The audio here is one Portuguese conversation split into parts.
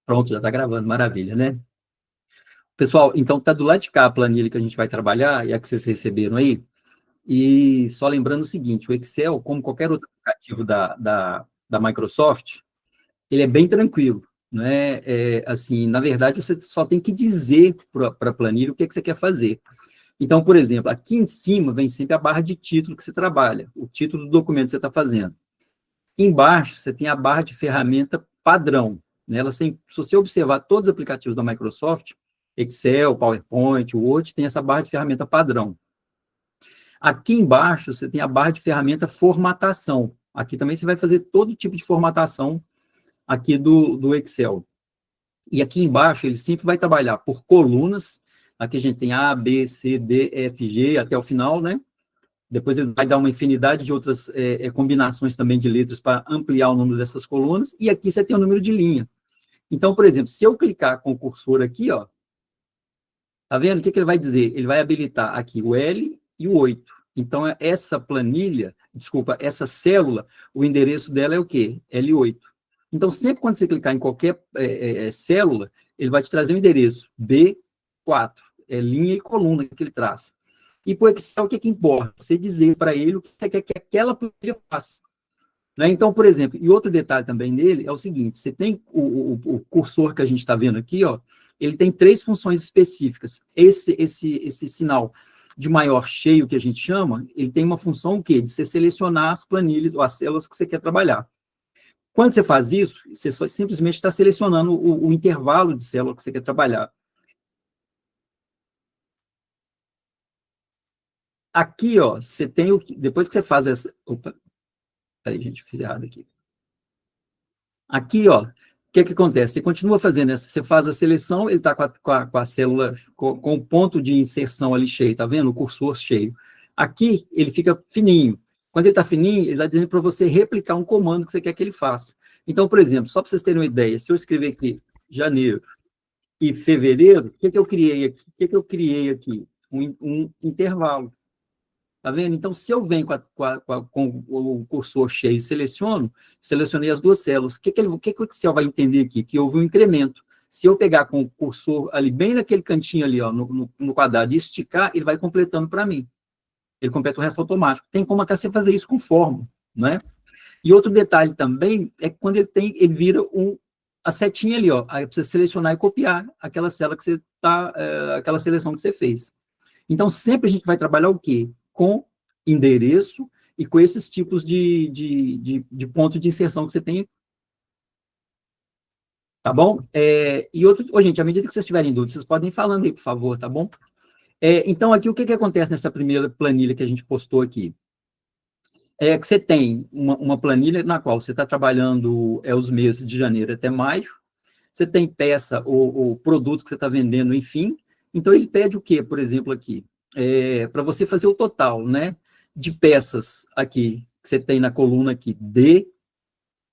Pronto, já está gravando, maravilha, né? Pessoal, então tá do lado de cá a planilha que a gente vai trabalhar, e a que vocês receberam aí, e só lembrando o seguinte, o Excel, como qualquer outro aplicativo da Microsoft, ele é bem tranquilo, né? Assim, na verdade, você só tem que dizer para a planilha o que você quer fazer. Então, por exemplo, aqui em cima vem sempre a barra de título que você trabalha, o título do documento que você está fazendo. Embaixo, você tem a barra de ferramenta padrão. Né? Se você observar todos os aplicativos da Microsoft, Excel, PowerPoint, Word, tem essa barra de ferramenta padrão. Aqui embaixo, você tem a barra de ferramenta formatação. Aqui também você vai fazer todo tipo de formatação aqui do Excel. E aqui embaixo, ele sempre vai trabalhar por colunas. Aqui a gente tem A, B, C, D, F, G, até o final, né? Depois ele vai dar uma infinidade de outras combinações também de letras para ampliar o número dessas colunas. E aqui você tem o número de linha. Então, por exemplo, se eu clicar com o cursor aqui, ó, tá vendo? O que ele vai dizer? Ele vai habilitar aqui o L e o 8. Então, essa planilha, desculpa, essa célula, o endereço dela é o quê? L8. Então, sempre quando você clicar em qualquer célula, ele vai te trazer um endereço, B4, é linha e coluna que ele traz. E para o Excel, o que importa? Você dizer para ele o que você quer que aquela planilha faça. Né? Então, por exemplo, e outro detalhe também nele é o seguinte, você tem o cursor que a gente está vendo aqui, ó, ele tem 3 funções específicas. Esse sinal de maior cheio, que a gente chama, ele tem uma função o quê? De você selecionar as planilhas, ou as células que você quer trabalhar. Quando você faz isso, você só simplesmente está selecionando o intervalo de célula que você quer trabalhar. Aqui, ó, você tem o... Depois que você faz essa... Opa, peraí, gente, fiz errado aqui. Aqui, ó, o que acontece? Você continua fazendo essa, você faz a seleção, ele está com a célula, com o ponto de inserção ali cheio, tá vendo? O cursor cheio. Aqui, ele fica fininho. Quando ele está fininho, ele está dizendo para você replicar um comando que você quer que ele faça. Então, por exemplo, só para vocês terem uma ideia, se eu escrever aqui janeiro e fevereiro, o que eu criei aqui? O que eu criei aqui? Um intervalo. Tá vendo? Então, se eu venho com o cursor cheio e selecionei as 2 células, o que o Excel vai entender aqui? Que houve um incremento. Se eu pegar com o cursor ali, bem naquele cantinho ali, ó, no quadrado, e esticar, ele vai completando para mim. Ele completa o resto automático. Tem como até você fazer isso com fórmula, né? E outro detalhe também é que quando ele vira a setinha ali, ó, aí você selecionar e copiar aquela célula que você tá, aquela seleção que você fez. Então, sempre a gente vai trabalhar o quê? Com endereço e com esses tipos de ponto de inserção que você tem. Tá bom? Gente, à medida que vocês tiverem dúvidas, vocês podem ir falando aí, por favor, tá bom? Então, aqui, o que acontece nessa primeira planilha que a gente postou aqui? É que você tem uma planilha na qual você está trabalhando os meses de janeiro até maio, você tem peça ou produto que você está vendendo, enfim. Então, ele pede o quê, por exemplo, aqui? Para você fazer o total, né, de peças aqui, que você tem na coluna aqui, D,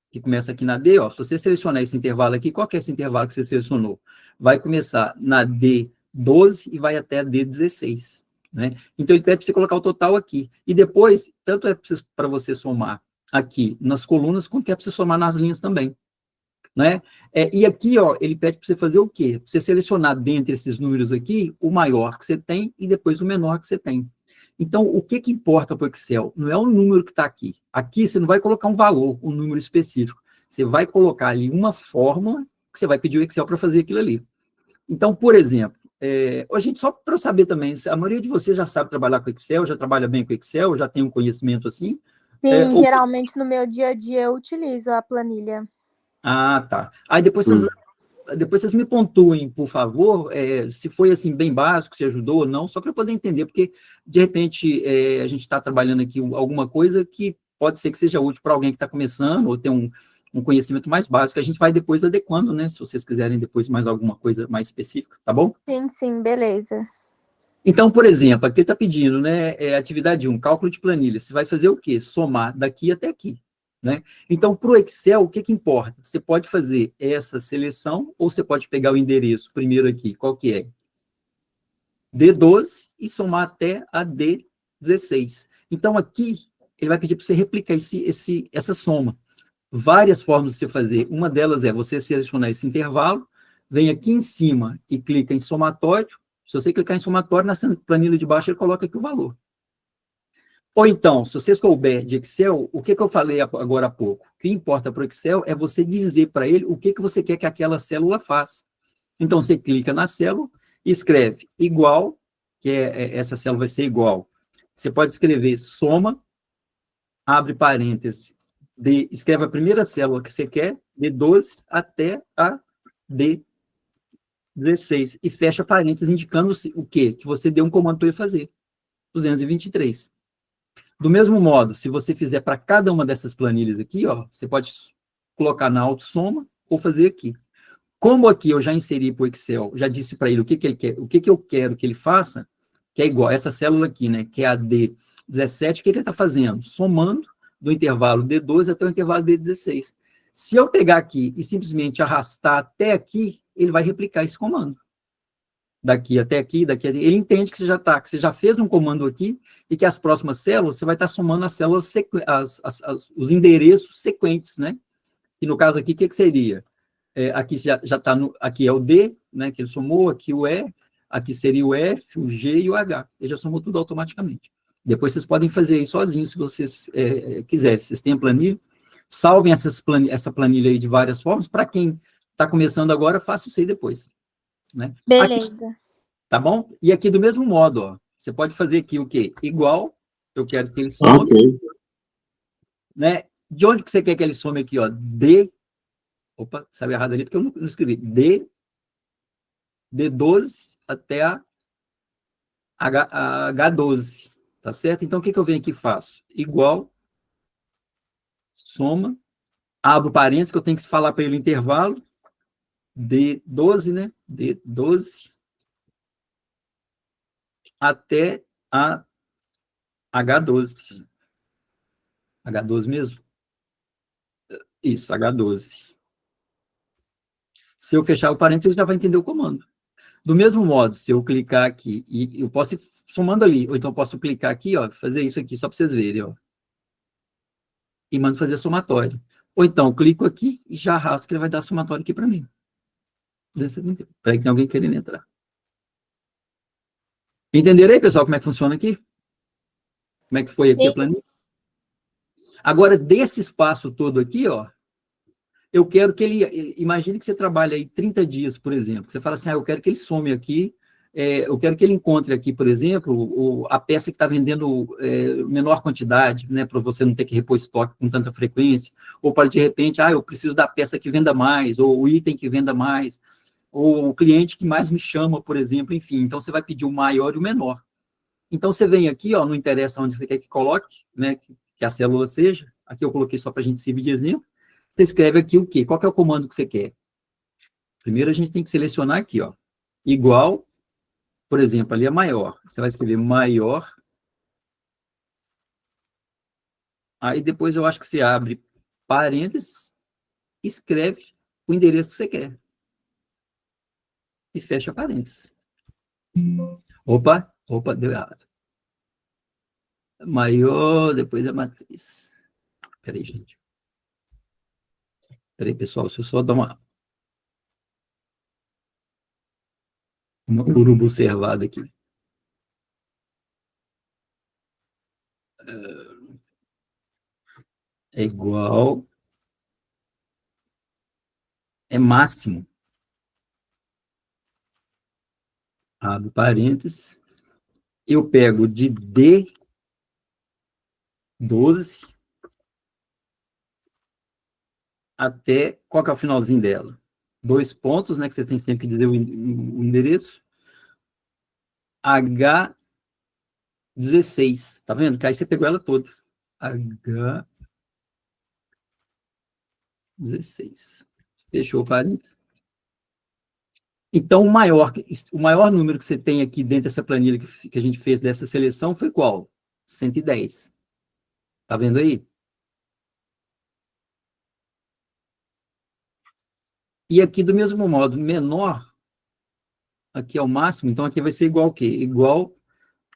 que começa aqui na D, ó, se você selecionar esse intervalo aqui, qual que é esse intervalo que você selecionou? Vai começar na D12 e vai até a D16, né? Então, ele pede para você colocar o total aqui. E depois, tanto é para você somar aqui nas colunas, quanto é para você somar nas linhas também. Né? E aqui, ó, ele pede para você fazer o quê? Você selecionar dentre esses números aqui, o maior que você tem e depois o menor que você tem. Então, o que importa para o Excel? Não é o número que está aqui. Aqui você não vai colocar um valor, um número específico. Você vai colocar ali uma fórmula que você vai pedir o Excel para fazer aquilo ali. Então, por exemplo, gente, só para eu saber também, a maioria de vocês já sabe trabalhar com Excel, já trabalha bem com Excel, já tem um conhecimento assim? Sim, geralmente no meu dia a dia eu utilizo a planilha. Ah, tá. Aí depois vocês me pontuem, por favor, se foi assim bem básico, se ajudou ou não, só para eu poder entender, porque de repente a gente está trabalhando aqui alguma coisa que pode ser que seja útil para alguém que está começando ou tem um conhecimento mais básico, a gente vai depois adequando, né? Se vocês quiserem depois mais alguma coisa mais específica, tá bom? Sim, beleza. Então, por exemplo, aqui está pedindo, né? Atividade 1, cálculo de planilha. Você vai fazer o quê? Somar daqui até aqui. Né? Então, para o Excel, o que importa? Você pode fazer essa seleção ou você pode pegar o endereço primeiro aqui, qual que é? D12 e somar até a D16. Então, aqui, ele vai pedir para você replicar essa soma. várias formas de você fazer. Uma delas é você selecionar esse intervalo, vem aqui em cima e clica em somatório. Se você clicar em somatório, nessa planilha de baixo, ele coloca aqui o valor. Ou então, se você souber de Excel, o que eu falei agora há pouco? O que importa para o Excel é você dizer para ele o que você quer que aquela célula faça. Então, você clica na célula, escreve igual, que essa célula vai ser igual. Você pode escrever soma, abre parênteses, escreve a primeira célula que você quer, de 12 até a D16, e fecha parênteses indicando o quê? Que você deu um comando para ele fazer. 223. Do mesmo modo, se você fizer para cada uma dessas planilhas aqui, ó, você pode colocar na autossoma ou fazer aqui. Como aqui eu já inseri para o Excel, já disse para ele o que ele quer, o que eu quero que ele faça, que é igual essa célula aqui, né, que é a D17, o que ele está fazendo? Somando do intervalo D12 até o intervalo D16. Se eu pegar aqui e simplesmente arrastar até aqui, ele vai replicar esse comando. Daqui até aqui, daqui até aqui. Ele entende que você já fez um comando aqui e que as próximas células, você vai estar somando as células, os endereços sequentes, né? E no caso aqui, o que seria? Aqui já está aqui é o D, né, que ele somou, aqui o E, aqui seria o F, o G e o H. Ele já somou tudo automaticamente. Depois vocês podem fazer aí sozinhos, se vocês quiserem. Vocês têm a planilha, salvem essa planilha aí de várias formas. Para quem está começando agora, faça isso aí depois. Né? Beleza. Aqui, tá bom? E aqui do mesmo modo, ó, você pode fazer aqui o quê? Igual, eu quero que ele some. Okay. Né? De onde que você quer que ele some aqui? Ó? Opa, saiu errado ali, porque eu não escrevi. D12 até a H12. Tá certo? Então, o que eu venho aqui e faço? Igual, soma, abro parênteses, que eu tenho que falar para ele o intervalo. D12, né? D12 até a H12. H12 mesmo? Isso, H12. Se eu fechar o parênteses, ele já vai entender o comando. Do mesmo modo, se eu clicar aqui, e eu posso ir somando ali, ou então eu posso clicar aqui, ó, fazer isso aqui, só para vocês verem, ó. E mando fazer somatório. Ou então, eu clico aqui e já arrasto que ele vai dar somatório aqui para mim. Para que tem alguém querendo entrar. Entenderam aí, pessoal, como é que funciona aqui? Como é que foi aqui Sim. A planilha? Agora, desse espaço todo aqui, ó, eu quero que ele... Imagine que você trabalha aí 30 dias, por exemplo. Você fala assim, eu quero que ele some aqui, eu quero que ele encontre aqui, por exemplo, a peça que está vendendo menor quantidade, né, para você não ter que repor estoque com tanta frequência, ou para, de repente, eu preciso da peça que venda mais, ou o item que venda mais, ou o cliente que mais me chama, por exemplo, enfim. Então, você vai pedir o maior e o menor. Então, você vem aqui, ó, não interessa onde você quer que coloque, né, que a célula seja, aqui eu coloquei só para a gente servir de exemplo. Você escreve aqui o quê? Qual que é o comando que você quer? Primeiro, a gente tem que selecionar aqui, ó, igual, por exemplo, ali é maior. Você vai escrever maior. Aí, depois, eu acho que você abre parênteses, escreve o endereço que você quer. E fecha parênteses. Opa, deu errado. Maior, depois a matriz. Peraí, gente. Peraí, pessoal, deixa eu só dar uma urubu observada aqui. É igual. É máximo. Abre parênteses. Eu pego de D12 até... Qual que é o finalzinho dela? 2 pontos, né? Que você tem sempre que dizer o endereço. H16. Tá vendo? Que aí você pegou ela toda. H16. Fechou o parênteses. Então, o maior número que você tem aqui dentro dessa planilha que a gente fez dessa seleção foi qual? 110. Tá vendo aí? E aqui, do mesmo modo, menor, aqui é o máximo, então aqui vai ser igual o quê? Igual,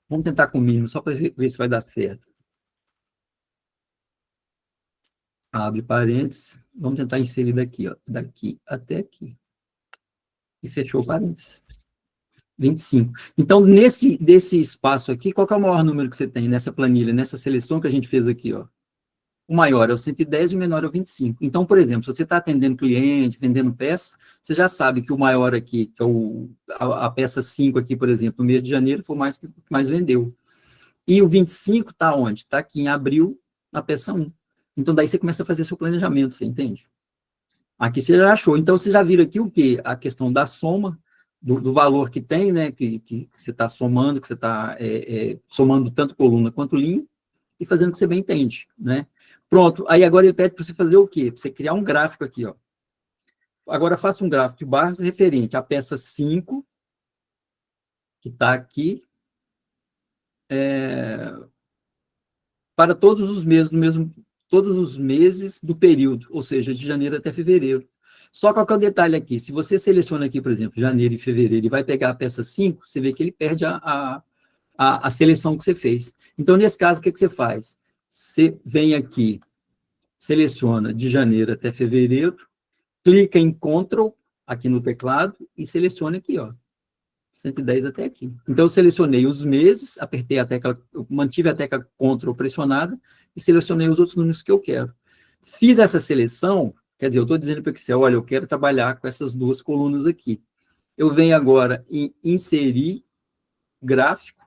vamos tentar com o mínimo, só para ver se vai dar certo. abre parênteses, vamos tentar inserir daqui, ó, daqui até aqui. E fechou parênteses. 25. Então, desse espaço aqui, qual que é o maior número que você tem nessa planilha, nessa seleção que a gente fez aqui, ó? O maior é o 110 e o menor é o 25. Então, por exemplo, se você está atendendo cliente, vendendo peças, você já sabe que o maior aqui, que é a peça 5 aqui, por exemplo, no mês de janeiro, foi mais que mais vendeu. E o 25 está onde? Está aqui em abril, na peça 1. Então, daí você começa a fazer seu planejamento, você entende? Aqui você já achou. Então, você já viram aqui o quê? A questão da soma, do valor que tem, né? Que você está somando, que você está somando tanto coluna quanto linha, e fazendo o que você bem entende, né? Pronto. Aí agora ele pede para você fazer o quê? Para você criar um gráfico aqui, ó. Agora faça um gráfico de barras referente à peça 5, que está aqui, para todos os meses todos os meses do período, ou seja, de janeiro até fevereiro. Só qual que é o detalhe aqui? Se você seleciona aqui, por exemplo, janeiro e fevereiro, e vai pegar a peça 5, você vê que ele perde a seleção que você fez. Então, nesse caso, o que você faz? Você vem aqui, seleciona de janeiro até fevereiro, clica em Ctrl aqui no teclado e seleciona aqui, ó, 110 até aqui. Então, eu selecionei os meses, apertei a tecla, mantive a tecla Ctrl pressionada e selecionei os outros números que eu quero. Fiz essa seleção, quer dizer, eu estou dizendo para o Excel, olha, eu quero trabalhar com essas duas colunas aqui. Eu venho agora em inserir gráfico.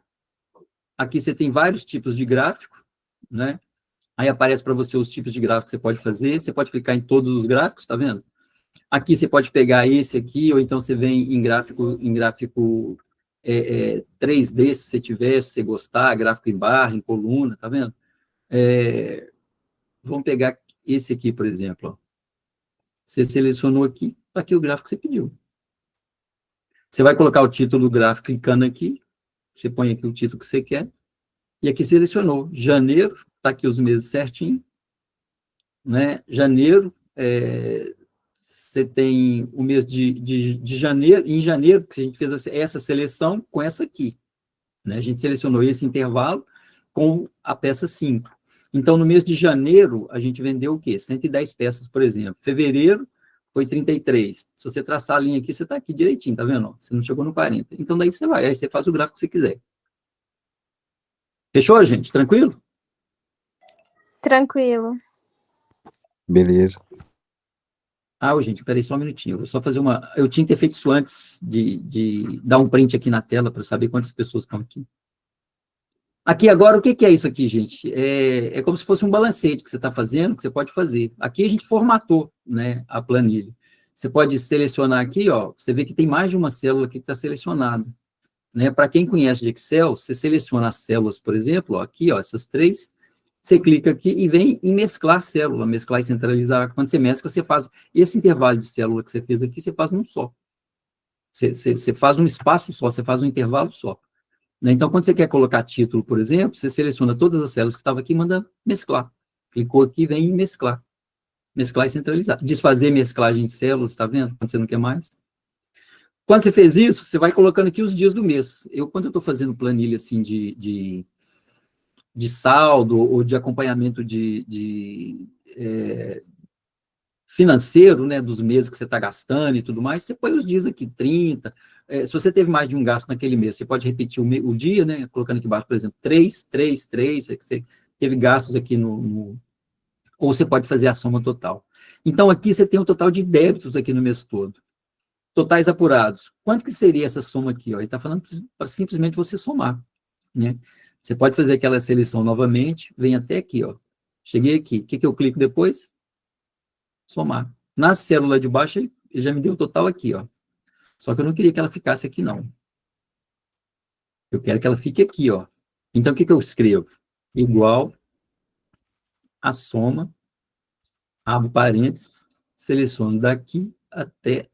Aqui você tem vários tipos de gráfico, né? Aí aparece para você os tipos de gráfico que você pode fazer, você pode clicar em todos os gráficos, tá vendo? Aqui você pode pegar esse aqui, ou então você vem em gráfico 3D, se você tiver, se você gostar, gráfico em barra, em coluna, tá vendo? Vamos pegar esse aqui, por exemplo. Ó. Você selecionou aqui, tá aqui o gráfico que você pediu. Você vai colocar o título do gráfico clicando aqui, você põe aqui o título que você quer, e aqui selecionou. Janeiro, tá aqui os meses certinho, né? Janeiro, você tem o mês de janeiro, em janeiro, que a gente fez essa seleção com essa aqui. Né? A gente selecionou esse intervalo com a peça 5. Então, no mês de janeiro, a gente vendeu o quê? 110 peças, por exemplo. Fevereiro foi 33. Se você traçar a linha aqui, você está aqui direitinho, tá vendo? Você não chegou no 40. Então, daí você vai, aí você faz o gráfico que você quiser. Fechou, gente? Tranquilo? Tranquilo. Beleza. Gente, peraí só um minutinho. Eu vou só fazer uma... Eu tinha que ter feito isso antes de dar um print aqui na tela para eu saber quantas pessoas estão aqui. Aqui agora, o que é isso aqui, gente? É como se fosse um balancete que você está fazendo, que você pode fazer. Aqui a gente formatou, né, a planilha. Você pode selecionar aqui, ó, você vê que tem mais de uma célula aqui que está selecionada. Né? Para quem conhece de Excel, você seleciona as células, por exemplo, ó, aqui, ó, essas 3, você clica aqui e vem em mesclar célula, mesclar e centralizar. Quando você mescla, você faz esse intervalo de célula que você fez aqui, você faz num só. Você faz um espaço só, você faz um intervalo só. Né? Então, quando você quer colocar título, por exemplo, você seleciona todas as células que estavam aqui e manda mesclar. Clicou aqui, vem em mesclar. Mesclar e centralizar. Desfazer mesclagem de células, está vendo? Quando você não quer mais. Quando você fez isso, você vai colocando aqui os dias do mês. Quando eu estou fazendo planilha assim de saldo ou de acompanhamento financeiro, né, dos meses que você está gastando e tudo mais, você põe os dias aqui, 30. Se você teve mais de um gasto naquele mês, você pode repetir o dia, né, colocando aqui embaixo, por exemplo, 3, 3, 3, você teve gastos aqui ou você pode fazer a soma total. Então, aqui você tem um total de débitos aqui no mês todo. Totais apurados. Quanto que seria essa soma aqui? Ó? Ele está falando para simplesmente você somar. Né? Você pode fazer aquela seleção novamente, vem até aqui. Ó. Cheguei aqui. O que eu clico depois? Somar. Na célula de baixo, ele já me deu o total aqui. Ó. Só que eu não queria que ela ficasse aqui, não. Eu quero que ela fique aqui. Ó. Então, o que eu escrevo? Igual a soma, abro parênteses, seleciono daqui até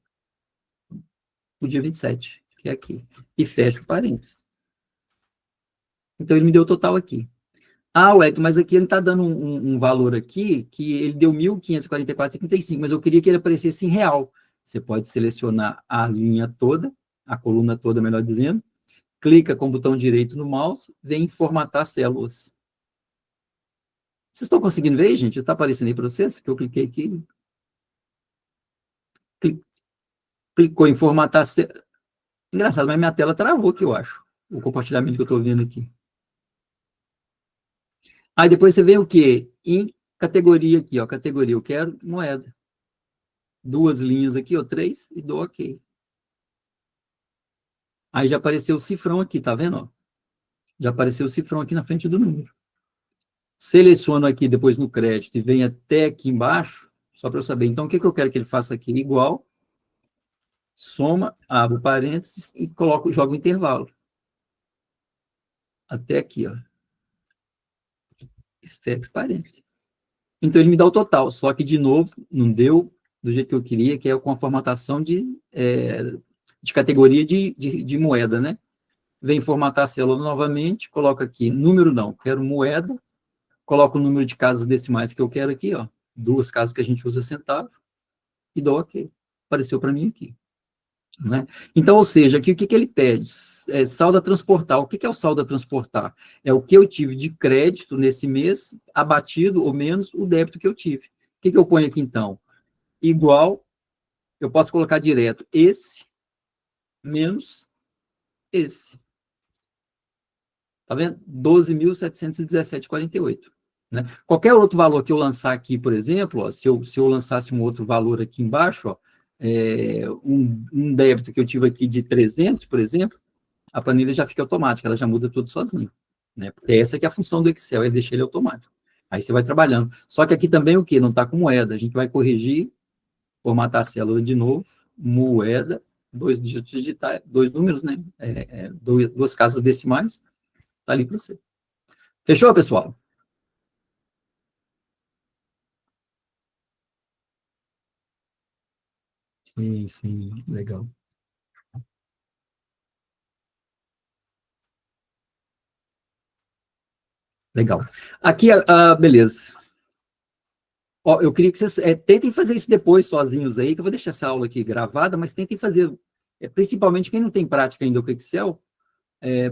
o dia 27, que é aqui. E fecho parênteses. Então, ele me deu o total aqui. Wellington, mas aqui ele está dando um valor aqui, que ele deu 1.544,35, mas eu queria que ele aparecesse em real. Você pode selecionar a linha toda, a coluna toda, melhor dizendo, clica com o botão direito no mouse, vem formatar células. Vocês estão conseguindo ver, gente? Está aparecendo aí para vocês? Que eu cliquei aqui. Clicou em formatar. Engraçado, mas minha tela travou aqui, eu acho. O compartilhamento que eu estou vendo aqui. Aí depois você vê o quê? Em categoria aqui, ó. Categoria, eu quero moeda. 2 linhas aqui, ó, 3, e dou OK. Aí já apareceu o cifrão aqui, tá vendo? Ó? Já apareceu o cifrão aqui na frente do número. Seleciono aqui depois no crédito e venho até aqui embaixo, só para eu saber. Então, o que eu quero que ele faça aqui? Igual, soma, abro parênteses e coloco, jogo o intervalo. Até aqui, ó. E fecho parênteses. Então, ele me dá o total, só que, de novo, não deu do jeito que eu queria, que é com a formatação de categoria de moeda, né? Vem formatar a célula novamente, coloco aqui, número não, quero moeda, coloco o número de casas decimais que eu quero aqui, ó, 2 casas que a gente usa centavo, e dou OK. Apareceu para mim aqui. Né? Então, ou seja, aqui o que ele pede? Saldo a transportar. O que é o saldo a transportar? É o que eu tive de crédito nesse mês, abatido ou menos o débito que eu tive. O que eu ponho aqui, então? Igual, eu posso colocar direto esse menos esse. Tá vendo? 12.717,48. Né? Qualquer outro valor que eu lançar aqui, por exemplo, ó, se eu lançasse um outro valor aqui embaixo, ó, um débito que eu tive aqui de 300, por exemplo, a planilha já fica automática, ela já muda tudo sozinha. Né? Porque essa que é a função do Excel, é deixar ele automático. Aí você vai trabalhando. Só que aqui também o quê? Não está com moeda. A gente vai corrigir, formatar a célula de novo, moeda, 2 dígitos digitais, 2 números, né? 2 casas decimais, está ali para você. Fechou, pessoal? Sim, legal. Legal. Aqui, beleza. Ó, eu queria que vocês tentem fazer isso depois sozinhos aí, que eu vou deixar essa aula aqui gravada, mas tentem fazer, principalmente quem não tem prática ainda com Excel,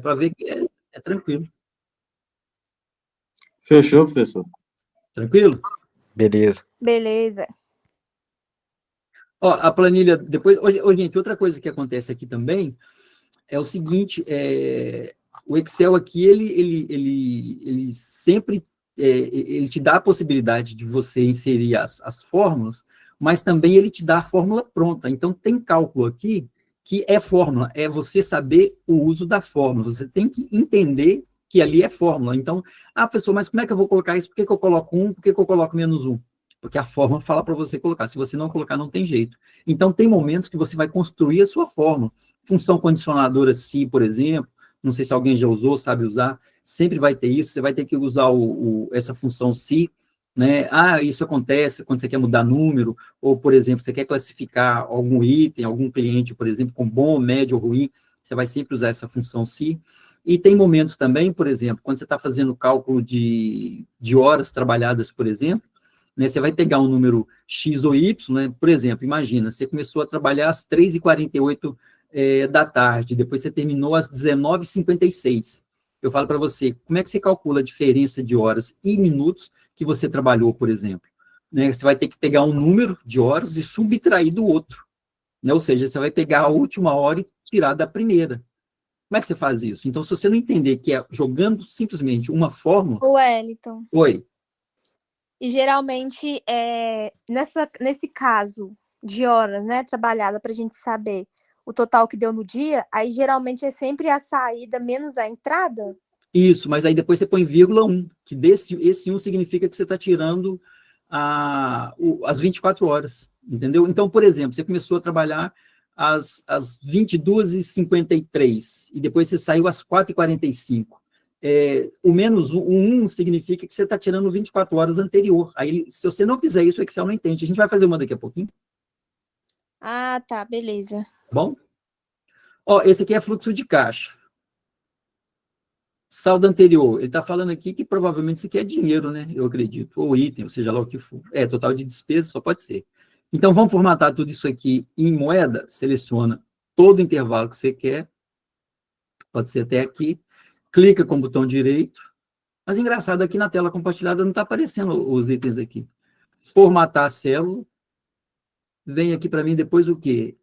para ver que é tranquilo. Fechou, professor. Tranquilo? Beleza. Beleza. Ó, a planilha, depois... gente, outra coisa que acontece aqui também é o seguinte, o Excel aqui, ele sempre ele te dá a possibilidade de você inserir as fórmulas, mas também ele te dá a fórmula pronta. Então, tem cálculo aqui que é fórmula, é você saber o uso da fórmula. Você tem que entender que ali é fórmula. Então, professor, mas como é que eu vou colocar isso? Por que eu coloco 1? Por que eu coloco -1? Porque a fórmula fala para você colocar. Se você não colocar, não tem jeito. Então, tem momentos que você vai construir a sua fórmula. Função condicionadora se, por exemplo, não sei se alguém já usou, sabe usar, sempre vai ter isso, você vai ter que usar essa função se, né? Isso acontece quando você quer mudar número, ou, por exemplo, você quer classificar algum item, algum cliente, por exemplo, com bom, médio ou ruim, você vai sempre usar essa função se. E tem momentos também, por exemplo, quando você está fazendo cálculo de horas trabalhadas, por exemplo, né, você vai pegar um número X ou Y, né? Por exemplo, imagina, você começou a trabalhar às 3h48 da tarde, depois você terminou às 19h56. Eu falo para você, como é que você calcula a diferença de horas e minutos que você trabalhou, por exemplo? Né, você vai ter que pegar um número de horas e subtrair do outro. Né? Ou seja, você vai pegar a última hora e tirar da primeira. Como é que você faz isso? Então, se você não entender que é jogando simplesmente uma fórmula... O Wellington. Oi. E geralmente, nesse caso de horas, né, trabalhada, para a gente saber o total que deu no dia, aí geralmente é sempre a saída menos a entrada? Isso, mas aí depois você põe vírgula 1, que esse 1 significa que você está tirando as 24 horas, entendeu? Então, por exemplo, você começou a trabalhar às 22h53, e depois você saiu às 4h45. O menos o 1 significa que você está tirando 24 horas anterior. Aí, se você não fizer isso, o Excel não entende. A gente vai fazer uma daqui a pouquinho. Tá, beleza. Bom? Ó, esse aqui é fluxo de caixa. Saldo anterior. Ele está falando aqui que provavelmente isso aqui é dinheiro, né? Eu acredito. Ou item, ou seja lá o que for. Total de despesa, só pode ser. Então, vamos formatar tudo isso aqui em moeda. Seleciona todo o intervalo que você quer. Pode ser até aqui. Clica com o botão direito, Mas engraçado, aqui na tela compartilhada não está aparecendo os itens aqui. Formatar a célula. Vem aqui para mim depois o quê?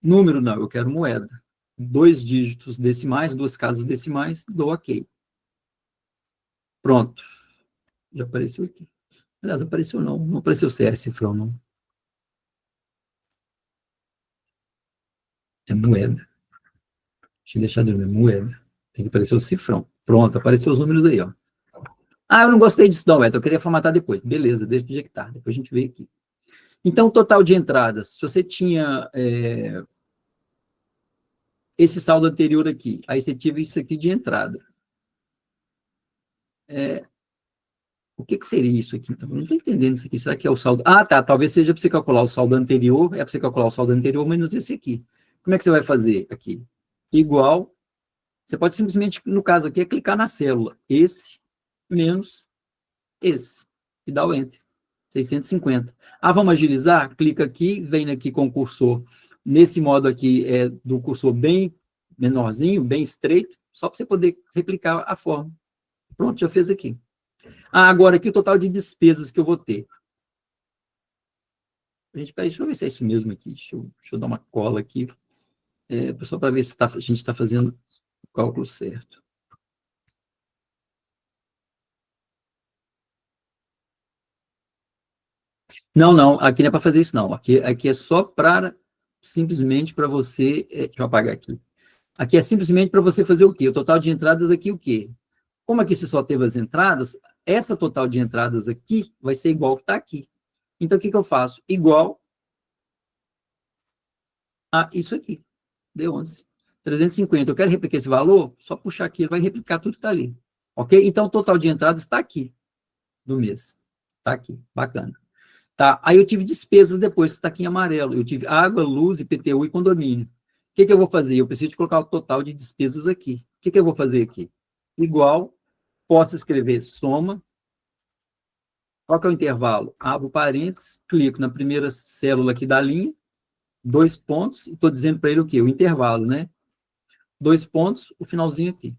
Número, não, eu quero moeda. 2 dígitos decimais, 2 casas decimais, dou OK. Pronto. Já apareceu aqui. Aliás, apareceu não. Não apareceu CR cifrão, não. É moeda. Deixa eu deixar de ver. Moeda. Tem que aparecer o cifrão. Pronto, apareceu os números aí, ó. Ah, eu não gostei disso não, eu queria formatar depois. Beleza, deixa do jeito que tá. Depois a gente vê aqui. Então, total de entradas. Se você tinha esse saldo anterior aqui, aí você tive isso aqui de entrada. O que seria isso aqui? Então, eu não estou entendendo isso aqui. Será que é o saldo? Ah, tá. Talvez seja para você calcular o saldo anterior, é para você calcular o saldo anterior menos esse aqui. Como é que você vai fazer aqui? Igual. Você pode simplesmente, no caso aqui, clicar na célula. Esse menos esse. E dá o Enter. 650. Ah, vamos agilizar? Clica aqui, vem aqui com o cursor. Nesse modo aqui, do cursor bem menorzinho, bem estreito, só para você poder replicar a forma. Pronto, já fez aqui. Ah, agora aqui o total de despesas que eu vou ter. Deixa eu ver se é isso mesmo aqui. Deixa eu dar uma cola aqui. Só para ver se a gente está fazendo o cálculo certo. Não, aqui não é para fazer isso, não. Aqui é só para, simplesmente para você... deixa eu apagar aqui. Aqui é simplesmente para você fazer o quê? O total de entradas aqui, o quê? Como aqui você só teve as entradas, essa total de entradas aqui vai ser igual que está aqui. Então, o que eu faço? Igual a isso aqui. Deu 11. 350. Eu quero replicar esse valor? Só puxar aqui, ele vai replicar tudo que está ali. Ok? Então, o total de entradas está aqui, do mês. Está aqui. Bacana. Tá? Aí eu tive despesas depois, que está aqui em amarelo. Eu tive água, luz, IPTU e condomínio. O que eu vou fazer? Eu preciso de colocar o total de despesas aqui. O que eu vou fazer aqui? Igual, posso escrever soma. Qual que é o intervalo? Abro parênteses, clico na primeira célula aqui da linha, 2 pontos, e estou dizendo para ele o quê? O intervalo, né? 2 pontos, o finalzinho aqui.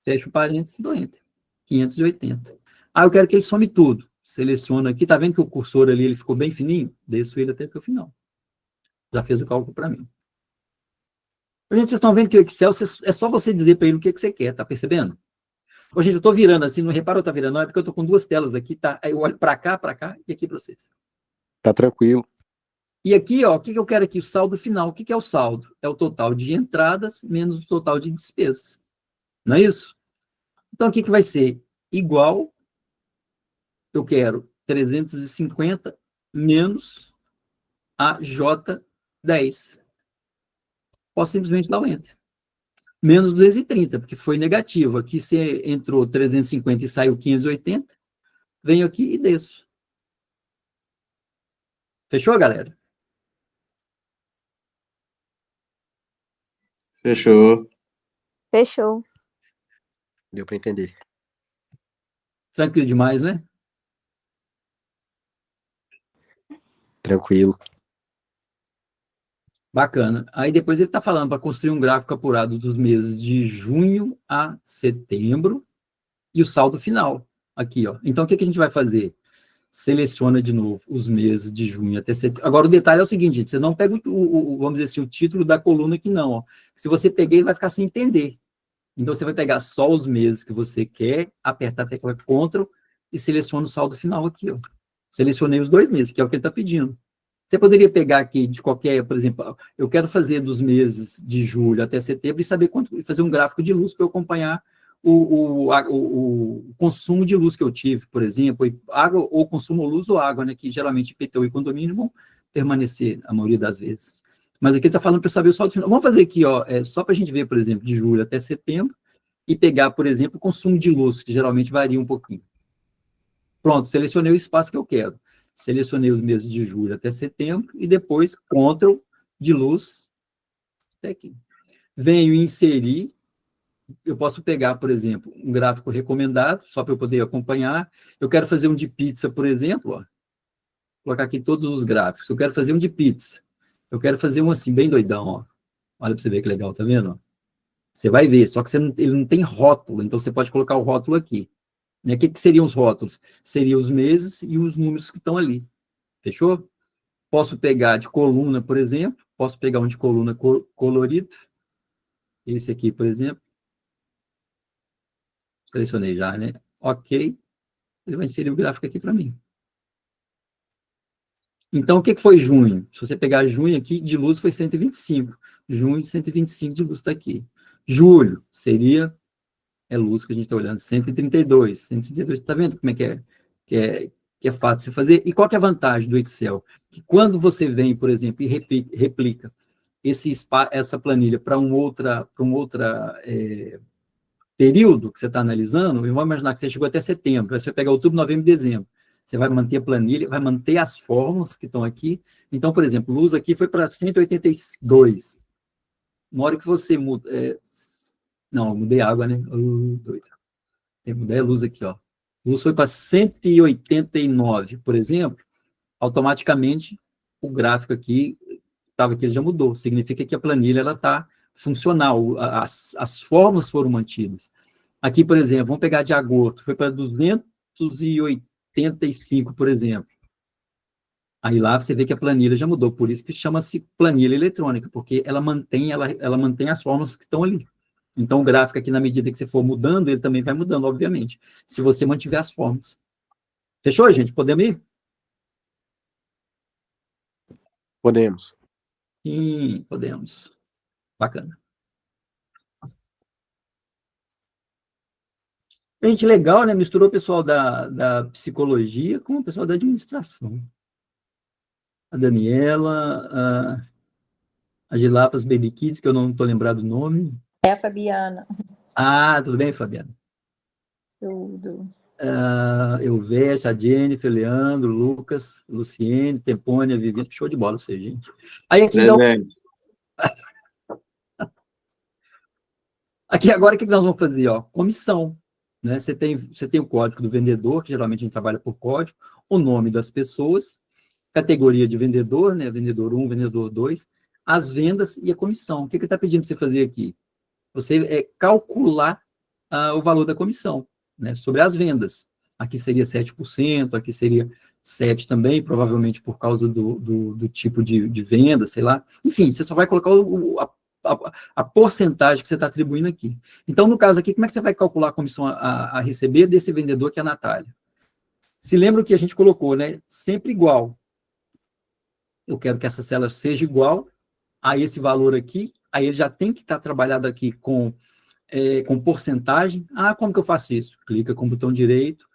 Fecho o parênteses e dou Enter. 580. Ah, eu quero que ele some tudo. Seleciono aqui, tá vendo que o cursor ali ele ficou bem fininho? Desço ele até o final. Já fez o cálculo para mim. Gente, vocês estão vendo que o Excel é só você dizer para ele o que você quer, tá percebendo? Ô, gente, eu estou virando assim, não reparou, tá virando? Não, é porque eu estou com 2 telas aqui, tá? Aí eu olho para cá e aqui para vocês. Tá tranquilo. E aqui, ó, o que eu quero aqui? O saldo final. O que é o saldo? É o total de entradas menos o total de despesas. Não é isso? Então, o que vai ser? Igual, eu quero 350 menos a J10. Posso simplesmente dar o Enter. Menos 230, porque foi negativo. Aqui você entrou 350 e saiu 580. Venho aqui e desço. Fechou, galera? Fechou. Fechou. Deu para entender. Tranquilo demais, né? Tranquilo. Bacana. Aí depois ele está falando para construir um gráfico apurado dos meses de junho a setembro e o saldo final. Aqui, ó. Então, o que a gente vai fazer? Seleciona de novo os meses de junho até setembro. Agora, o detalhe é o seguinte, gente, você não pega vamos dizer assim, o título da coluna aqui, não. Ó. Se você pegar, ele vai ficar sem entender. Então, você vai pegar só os meses que você quer, apertar a tecla Ctrl e seleciona o saldo final aqui. Ó. Selecionei os 2 meses, que é o que ele está pedindo. Você poderia pegar aqui de qualquer, por exemplo, eu quero fazer dos meses de julho até setembro e saber quanto, fazer um gráfico de luz para eu acompanhar o consumo de luz que eu tive, por exemplo, água, ou consumo luz ou água, né, que geralmente IPTU e condomínio vão permanecer a maioria das vezes. Mas aqui está falando para eu saber o saldo final. Vamos fazer aqui, ó, só para a gente ver, por exemplo, de julho até setembro, e pegar, por exemplo, o consumo de luz, que geralmente varia um pouquinho. Pronto, selecionei o espaço que eu quero. Selecionei os meses de julho até setembro, e depois, Ctrl de luz, até aqui. Venho inserir, eu posso pegar, por exemplo, um gráfico recomendado, só para eu poder acompanhar. Eu quero fazer um de pizza, por exemplo, ó. Vou colocar aqui todos os gráficos. Eu quero fazer um de pizza. Eu quero fazer um assim, bem doidão, ó. Olha para você ver que legal, tá vendo? Você vai ver, só que ele não tem rótulo, então você pode colocar o rótulo aqui. Né? O que seriam os rótulos? Seriam os meses e os números que estão ali. Fechou? Posso pegar de coluna, por exemplo, posso pegar um de coluna colorido, esse aqui, por exemplo. Selecionei já, né? Ok. Ele vai inserir o gráfico aqui para mim. Então, o que foi junho? Se você pegar junho aqui, de luz foi 125. Junho, 125 de luz está aqui. Julho seria, luz que a gente está olhando, 132. 132, está vendo como é que é fácil você fazer? E qual que é a vantagem do Excel? Que quando você vem, por exemplo, e replica essa planilha para um outra período que você está analisando, vamos imaginar que você chegou até setembro, aí você vai pegar outubro, novembro e dezembro. Você vai manter a planilha, vai manter as fórmulas que estão aqui. Então, por exemplo, luz aqui foi para 182. Na hora que você muda... não, mudei água, né? Doido. Mudei a luz aqui, ó. Luz foi para 189, por exemplo, automaticamente o gráfico aqui estava aqui, ele já mudou. Significa que a planilha está funcional, as fórmulas foram mantidas. Aqui, por exemplo, vamos pegar de agosto, foi para 285, por exemplo. Aí lá você vê que a planilha já mudou, por isso que chama-se planilha eletrônica, porque ela mantém as fórmulas que estão ali. Então, o gráfico aqui, na medida que você for mudando, ele também vai mudando, obviamente, se você mantiver as fórmulas. Fechou, gente? Podemos ir? Podemos. Sim, podemos. Bacana. Gente, legal, né? Misturou o pessoal da psicologia com o pessoal da administração. A Daniela, a Gilapas Baby Kids, que eu não estou lembrado do nome. É a Fabiana. Ah, tudo bem, Fabiana? Tudo. Elveste, a Jennifer, Leandro, Lucas, Luciene, Tempônia, Viviane, show de bola você, gente. Aí aqui, aqui agora o que nós vamos fazer? Ó? Comissão. Né? Você tem o código do vendedor, que geralmente a gente trabalha por código, o nome das pessoas, categoria de vendedor, né? Vendedor 1, vendedor 2, as vendas e a comissão. O que ele está pedindo para você fazer aqui? Você calcular o valor da comissão, né, sobre as vendas. Aqui seria 7%, aqui seria 7% também, provavelmente por causa do tipo de venda, sei lá. Enfim, você só vai colocar a porcentagem que você está atribuindo aqui. Então, no caso aqui, como é que você vai calcular a comissão a receber desse vendedor que é a Natália? Se lembra o que a gente colocou, né? Sempre igual. Eu quero que essa célula seja igual a esse valor aqui, aí ele já tem que estar trabalhado aqui com porcentagem. Ah, como que eu faço isso? Clica com o botão direito,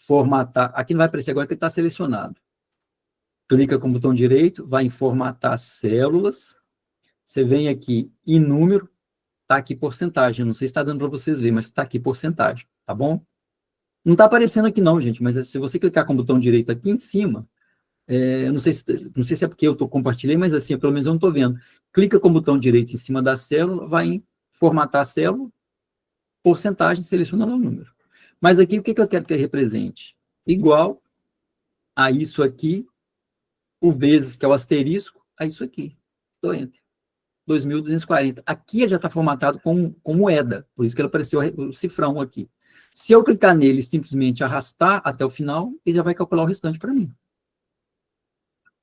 formatar. Aqui não vai aparecer agora que ele está selecionado. Clica com o botão direito, vai em formatar células. Você vem aqui em número, está aqui porcentagem. Não sei se está dando para vocês verem, mas está aqui porcentagem, tá bom? Não está aparecendo aqui não, gente, mas se você clicar com o botão direito aqui em cima, não sei se é porque eu compartilhei, mas assim, pelo menos eu não estou vendo. Clica com o botão direito em cima da célula, vai em formatar a célula, porcentagem, selecionando o número. Mas aqui, o que eu quero que ele represente? Igual a isso aqui, o vezes, que é o asterisco, a isso aqui. Então, enter. 2.240. Aqui já está formatado com moeda, por isso que ele apareceu o cifrão aqui. Se eu clicar nele e simplesmente arrastar até o final, ele já vai calcular o restante para mim.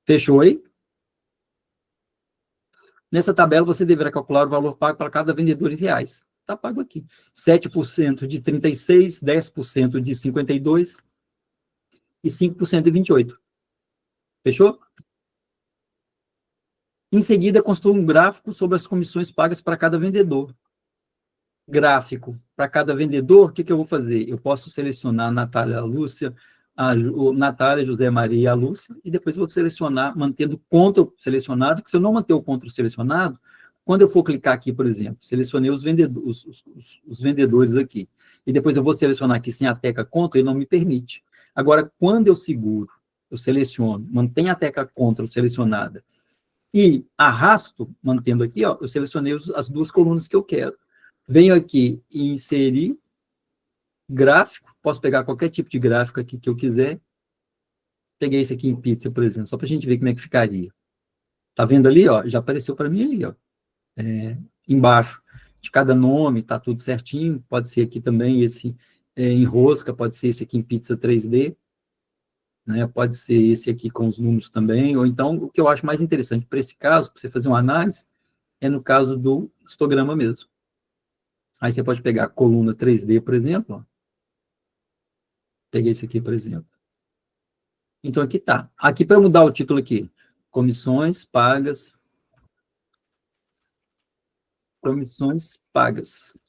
Fechou aí? Nessa tabela, você deverá calcular o valor pago para cada vendedor em reais. Está pago aqui. 7% de 36, 10% de 52 e 5% de 28. Fechou? Em seguida, construa um gráfico sobre as comissões pagas para cada vendedor. Gráfico para cada vendedor, o que eu vou fazer? Eu posso selecionar a Natália, a Lúcia, Natália, José Maria e a Lúcia, e depois eu vou selecionar, mantendo o CTRL selecionado, que se eu não manter o CTRL selecionado, quando eu for clicar aqui, por exemplo, selecionei os vendedores aqui, e depois eu vou selecionar aqui sem a tecla CTRL, ele não me permite. Agora, quando eu seguro, eu seleciono, mantenho a tecla CTRL selecionada, e arrasto, mantendo aqui, ó, eu selecionei as duas colunas que eu quero. Venho aqui e inserir gráfico, posso pegar qualquer tipo de gráfico aqui que eu quiser. Peguei esse aqui em pizza, por exemplo, só para a gente ver como é que ficaria. Tá vendo ali, ó? Já apareceu para mim ali, ó. Embaixo. de cada nome, está tudo certinho. Pode ser aqui também esse em rosca, pode ser esse aqui em pizza 3D, né? Pode ser esse aqui com os números também, ou então, o que eu acho mais interessante para esse caso, para você fazer uma análise, é no caso do histograma mesmo. Aí você pode pegar a coluna 3D, por exemplo, ó. Peguei esse aqui, por exemplo. Então, aqui está. Aqui, para mudar o título aqui, comissões pagas. Comissões pagas.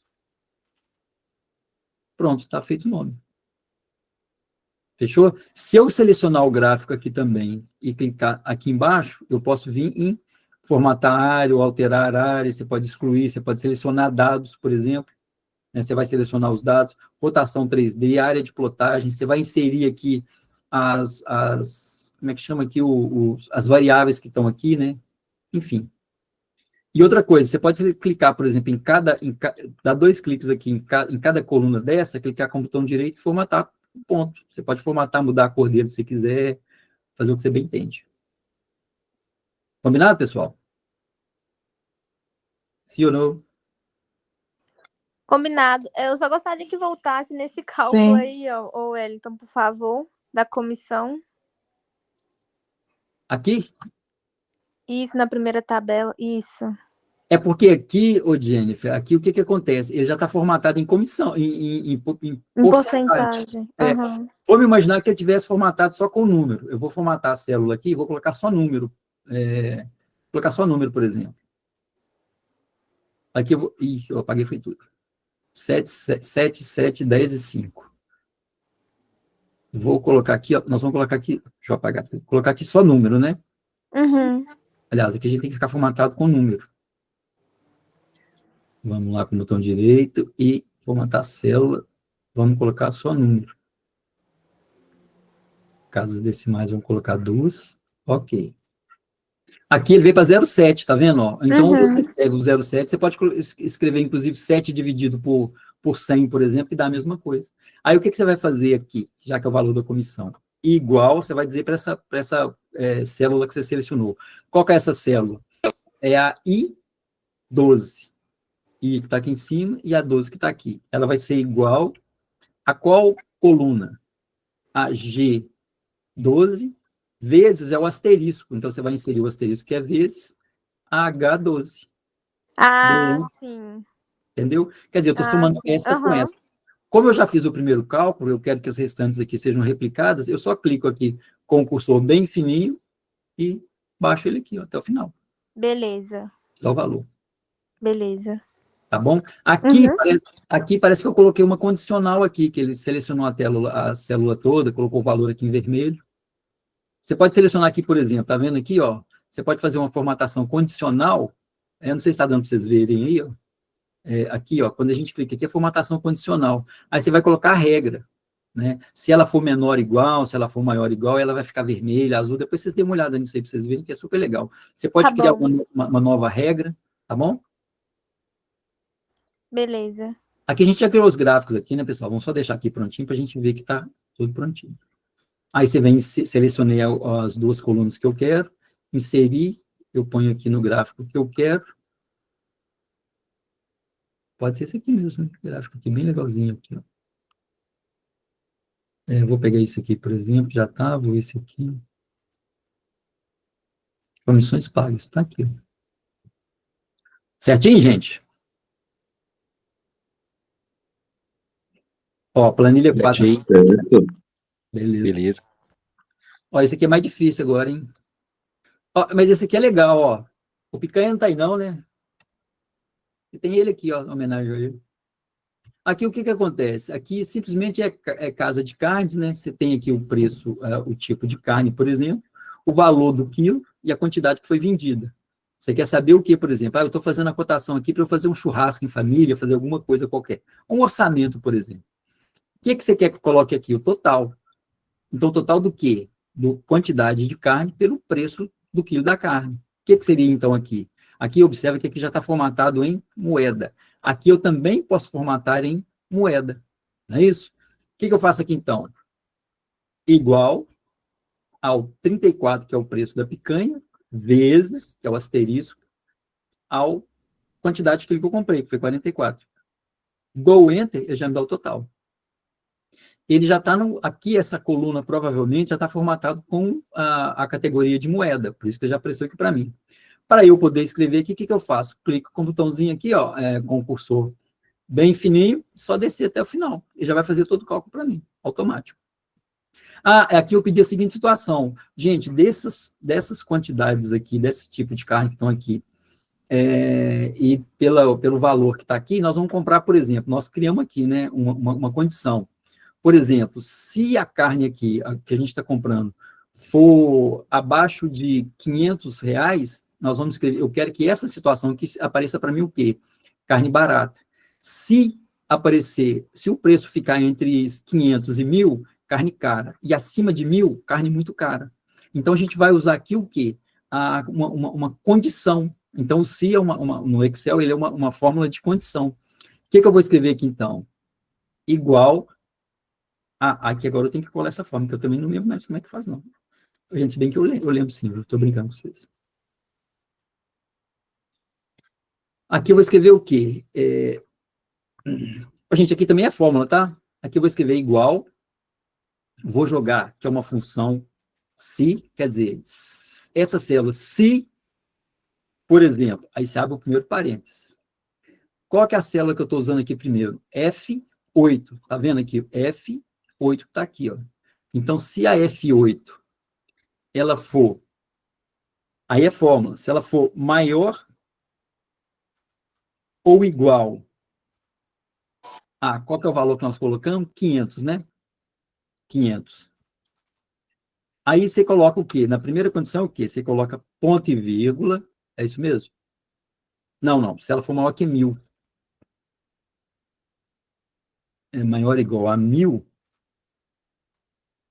Pronto, está feito o nome. Fechou? Se eu selecionar o gráfico aqui também e clicar aqui embaixo, eu posso vir em formatar área ou alterar área, você pode excluir, você pode selecionar dados, por exemplo, né? Você vai selecionar os dados, rotação 3D, área de plotagem, você vai inserir aqui como é que chama aqui, as variáveis que estão aqui, né? Enfim. E outra coisa, você pode clicar, por exemplo, dar 2 cliques aqui em cada coluna dessa, clicar com o botão direito e formatar, ponto. Você pode formatar, mudar a cor dele se você quiser, fazer o que você bem entende. Combinado, pessoal? Sim ou não? Combinado. Eu só gostaria que voltasse nesse cálculo Sim. aí, ó, ô Wellington, por favor, da comissão. Aqui? Isso, na primeira tabela, isso. É porque aqui, ô Jennifer, aqui o que que acontece? Ele já está formatado em comissão, em Em porcentagem. porcentagem. É. Aham. Vamos imaginar que ele tivesse formatado só com número. Eu vou formatar a célula aqui e vou colocar só número. Vou colocar só número, por exemplo. Aqui eu vou... Ih, eu apaguei, foi tudo. 7, 10 e 5. Vou colocar aqui, ó, nós vamos colocar aqui, deixa eu apagar, vou colocar aqui só número, né? Uhum. Aliás, aqui a gente tem que ficar formatado com número. Vamos lá com o botão direito e formatar a célula. Vamos colocar só número. Casas decimais, vamos colocar 2. Ok. Aqui ele veio para 0,7, tá vendo? Ó? Então, você escreve o 0,7, você pode escrever, inclusive, 7 dividido por 100, por exemplo, e dá a mesma coisa. Aí, o que você vai fazer aqui, já que é o valor da comissão? Igual, você vai dizer para essa célula que você selecionou. Qual que é essa célula? É a I12. I que está aqui em cima e a 12 que está aqui. Ela vai ser igual a qual coluna? A G12 vezes é o asterisco. Então, você vai inserir o asterisco, que é vezes a H12. Ah, Bem, sim. entendeu? Quer dizer, eu estou somando Sim. essa com essa. Como eu já fiz o primeiro cálculo, eu quero que as restantes aqui sejam replicadas, eu só clico aqui com o cursor bem fininho e baixo ele aqui, ó, até o final. Beleza. Dá o valor. Beleza. Tá bom? Aqui parece que eu coloquei uma condicional aqui, que ele selecionou a célula toda, colocou o valor aqui em vermelho. Você pode selecionar aqui, por exemplo, tá vendo aqui, ó? Você pode fazer uma formatação condicional, eu não sei se está dando para vocês verem aí, ó. Aqui, ó, quando a gente clica aqui, é formatação condicional. Aí você vai colocar a regra, né? Se ela for menor igual, se ela for maior igual, ela vai ficar vermelha, azul. Depois vocês dêem uma olhada nisso aí para vocês verem, que é super legal. Você pode criar uma nova regra, tá bom? Beleza. Aqui a gente já criou os gráficos aqui, né, pessoal? Vamos só deixar aqui prontinho para a gente ver que está tudo prontinho. Aí você vem, selecionei as 2 colunas que eu quero, inserir, eu ponho aqui no gráfico que eu quero. Pode ser esse aqui mesmo, né? Gráfico aqui bem legalzinho aqui, ó. Vou pegar esse aqui, por exemplo, já tá, vou esse aqui. Comissões pagas, tá aqui. Certinho, gente? Ó, planilha 4. Beleza. Ó, esse aqui é mais difícil agora, hein? Ó, mas esse aqui é legal, ó. O picanha não tá aí não, né? E tem ele aqui, ó, em homenagem a ele. Aqui o que acontece? Aqui simplesmente é casa de carnes, né? Você tem aqui o preço, o tipo de carne, por exemplo, o valor do quilo e a quantidade que foi vendida. Você quer saber o que, por exemplo? Eu estou fazendo a cotação aqui para eu fazer um churrasco em família, fazer alguma coisa qualquer. Um orçamento, por exemplo. O que você quer que eu coloque aqui? O total. Então, o total do quê? Do quantidade de carne pelo preço do quilo da carne. O que seria, então, aqui? Aqui, observa que aqui já está formatado em moeda. Aqui eu também posso formatar em moeda. Não é isso? O que eu faço aqui, então? Igual ao 34, que é o preço da picanha, vezes, que é o asterisco, ao quantidade que eu comprei, que foi 44. Dou Enter, ele já me dá o total. Ele já está aqui, essa coluna provavelmente já está formatado com a categoria de moeda, por isso que já apareceu aqui para mim. Para eu poder escrever aqui, o que eu faço? Clico com o botãozinho aqui, ó, com o cursor bem fininho, só descer até o final. Ele já vai fazer todo o cálculo para mim, automático. Aqui eu pedi a seguinte situação. Gente, dessas quantidades aqui, desse tipo de carne que estão aqui, e pelo valor que está aqui, nós vamos comprar, por exemplo, nós criamos aqui, né, uma condição. Por exemplo, se a carne aqui, que a gente está comprando, for abaixo de R$500, nós vamos escrever, eu quero que essa situação aqui apareça para mim o quê? Carne barata. Se o preço ficar entre 500 e 1.000, carne cara. E acima de 1.000, carne muito cara. Então, a gente vai usar aqui o quê? Uma condição. Então, o se no Excel, ele é uma fórmula de condição. O que eu vou escrever aqui, então? Igual aqui agora eu tenho que colar essa forma, que eu também não lembro mais como é que faz, não. Gente, bem que eu lembro sim, eu estou brincando com vocês. Aqui eu vou escrever o quê? Gente, aqui também é fórmula, tá? Aqui eu vou escrever igual, vou jogar, que é uma função se, quer dizer, essa célula, se, por exemplo, aí se abre o primeiro parênteses. Qual que é a célula que eu estou usando aqui primeiro? F8, tá vendo aqui? F8 que está aqui, ó. Então, se a F8 ela for, aí é fórmula, se ela for maior ou igual qual que é o valor que nós colocamos? 500, né? 500. Aí você coloca o quê? Na primeira condição, o quê? Você coloca ponto e vírgula, é isso mesmo? Não, se ela for maior que 1.000, é maior ou igual a 1.000,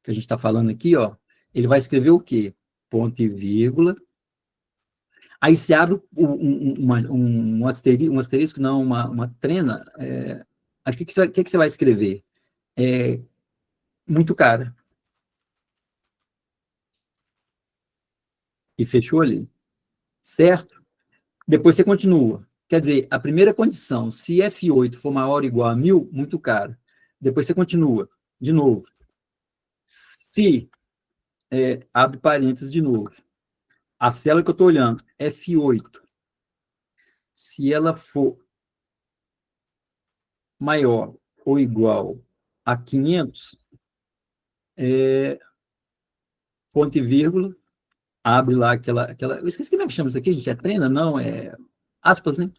que a gente está falando aqui, ó, ele vai escrever o quê? Ponto e vírgula. Aí se abre um asterisco, não, uma trena. Aqui que você vai escrever? Muito cara. E fechou ali. Certo? Depois você continua. Quer dizer, a primeira condição, se F8 for maior ou igual a 1.000, muito caro. Depois você continua. De novo. Se, abre parênteses de novo. A célula que eu estou olhando, F8, se ela for maior ou igual a 500, ponto e vírgula, abre lá aquela... Eu esqueci como é que chama isso aqui, gente. É trena? Não, aspas, né?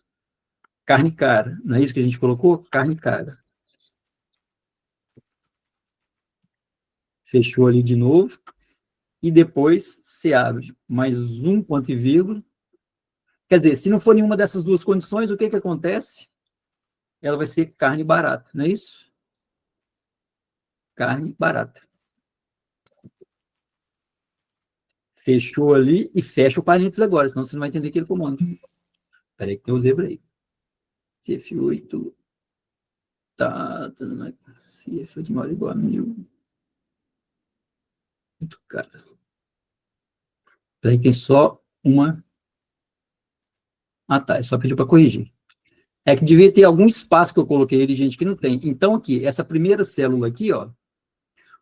Carne cara. Não é isso que a gente colocou? Carne cara. Fechou ali de novo. E depois se abre mais um ponto e vírgula. Quer dizer, se não for nenhuma dessas duas condições, o que acontece? Ela vai ser carne barata, não é isso? Carne barata. Fechou ali e fecha o parênteses agora, senão você não vai entender aquele comando. Espera aí que tem o zebra aí. Se F8 se F8 maior ou igual a 1.000. Muito caro. Espera aí que tem só uma... tá, é só pedir para corrigir. É que devia ter algum espaço que eu coloquei ali, gente, que não tem. Então, aqui, essa primeira célula aqui, ó,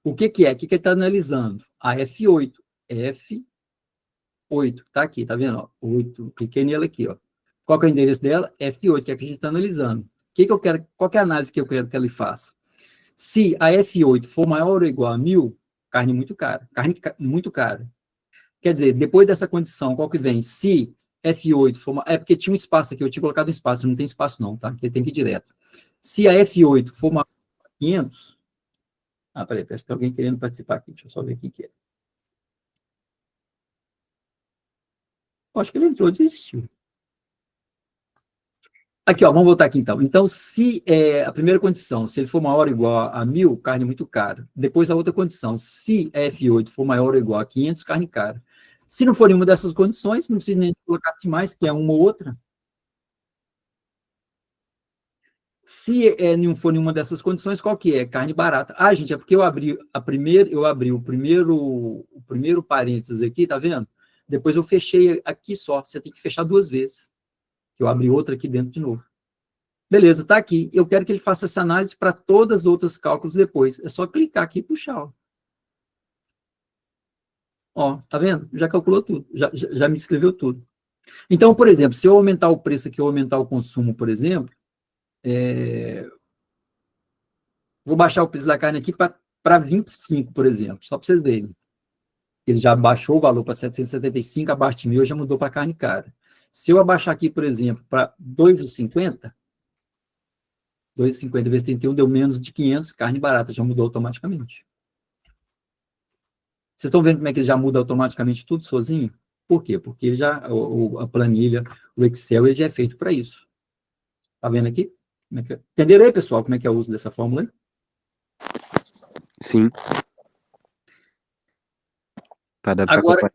o que é? O que ele está analisando? A F8. F8, tá aqui, tá vendo? Ó, 8, cliquei nela aqui, ó. Qual que é o endereço dela? F8, que é a que a gente está analisando. Que eu quero, qual que é a análise que eu quero que ele faça? Se a F8 for maior ou igual a 1.000, carne muito cara. Carne muito cara. Quer dizer, depois dessa condição, qual que vem? Se F8 for... porque tinha um espaço aqui, eu tinha colocado um espaço, não tem espaço não, tá? Porque tem que ir direto. Se a F8 for maior que 500... peraí, parece que tem alguém querendo participar aqui, deixa eu só ver quem que é. Acho que ele entrou, desistiu. Aqui, ó, vamos voltar aqui então. Então, se a primeira condição, se ele for maior ou igual a 1.000, carne muito cara. Depois a outra condição, se F8 for maior ou igual a 500, carne cara. Se não for nenhuma dessas condições, não precisa nem colocar mais, que é uma ou outra. Se não for nenhuma dessas condições, qual que é? Carne barata. Gente, é porque eu abri o primeiro parênteses aqui, tá vendo? Depois eu fechei aqui só. Você tem que fechar duas vezes. Eu abri outra aqui dentro de novo. Beleza, tá aqui. Eu quero que ele faça essa análise para todas as outras cálculos depois. É só clicar aqui e puxar, ó. Ó, tá vendo? Já calculou tudo. Já me escreveu tudo. Então, por exemplo, se eu aumentar o preço aqui, ou aumentar o consumo, por exemplo, vou baixar o preço da carne aqui para 25, por exemplo, só para vocês verem. Ele já baixou o valor para 775, abaixo de 1.000, já mudou para carne cara. Se eu abaixar aqui, por exemplo, para 2,50, 2,50 vezes 31 deu menos de 500, carne barata, já mudou automaticamente. Vocês estão vendo como é que ele já muda automaticamente tudo sozinho? Por quê? Porque a planilha, o Excel, ele já é feito para isso. Tá vendo aqui? Entenderam aí, pessoal, como é que é o uso dessa fórmula aí? Sim. Tá dando para acompanhar.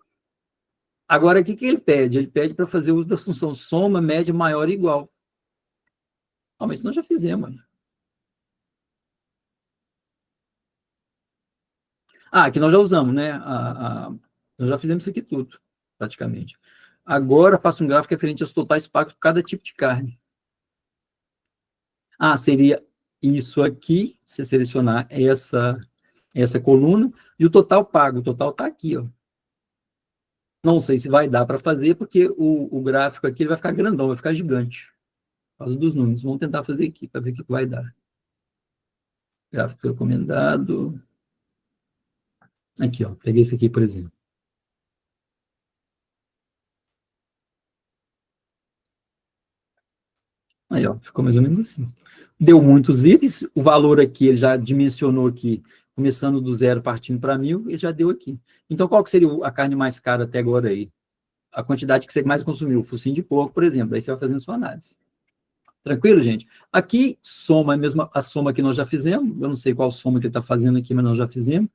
Agora, o que ele pede? Ele pede para fazer o uso da função soma, média, maior e igual. Ah, mas nós já fizemos. Aqui nós já usamos, né? Nós já fizemos isso aqui tudo, praticamente. Agora, faço um gráfico referente aos totais pagos por cada tipo de carne. Seria isso aqui, você selecionar essa coluna, e o total pago. O total está aqui, ó. Não sei se vai dar para fazer, porque o gráfico aqui ele vai ficar grandão, vai ficar gigante. Por causa dos números. Vamos tentar fazer aqui, para ver o que vai dar. Gráfico recomendado. Aqui, ó. Peguei esse aqui, por exemplo. Aí, ó, ficou mais ou menos assim. Deu muitos itens, o valor aqui, ele já dimensionou aqui, começando do 0, partindo para 1.000, ele já deu aqui. Então, qual que seria a carne mais cara até agora aí? A quantidade que você mais consumiu, o focinho de porco, por exemplo, aí você vai fazendo sua análise. Tranquilo, gente? Aqui, soma, mesmo a soma que nós já fizemos, eu não sei qual soma que ele está fazendo aqui, mas nós já fizemos.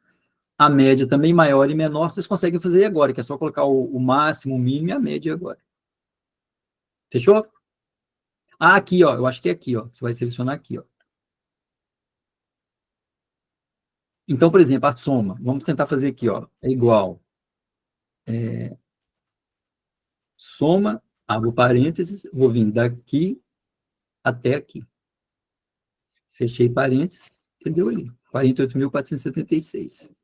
A média também, maior e menor, vocês conseguem fazer agora, que é só colocar o máximo, o mínimo e a média agora. Fechou? Aqui, ó, eu acho que é aqui, ó. Você vai selecionar aqui, ó. Então, por exemplo, a soma. Vamos tentar fazer aqui, ó. É igual. Soma, abro parênteses, vou vir daqui até aqui. Fechei parênteses, e deu ali. 48.476.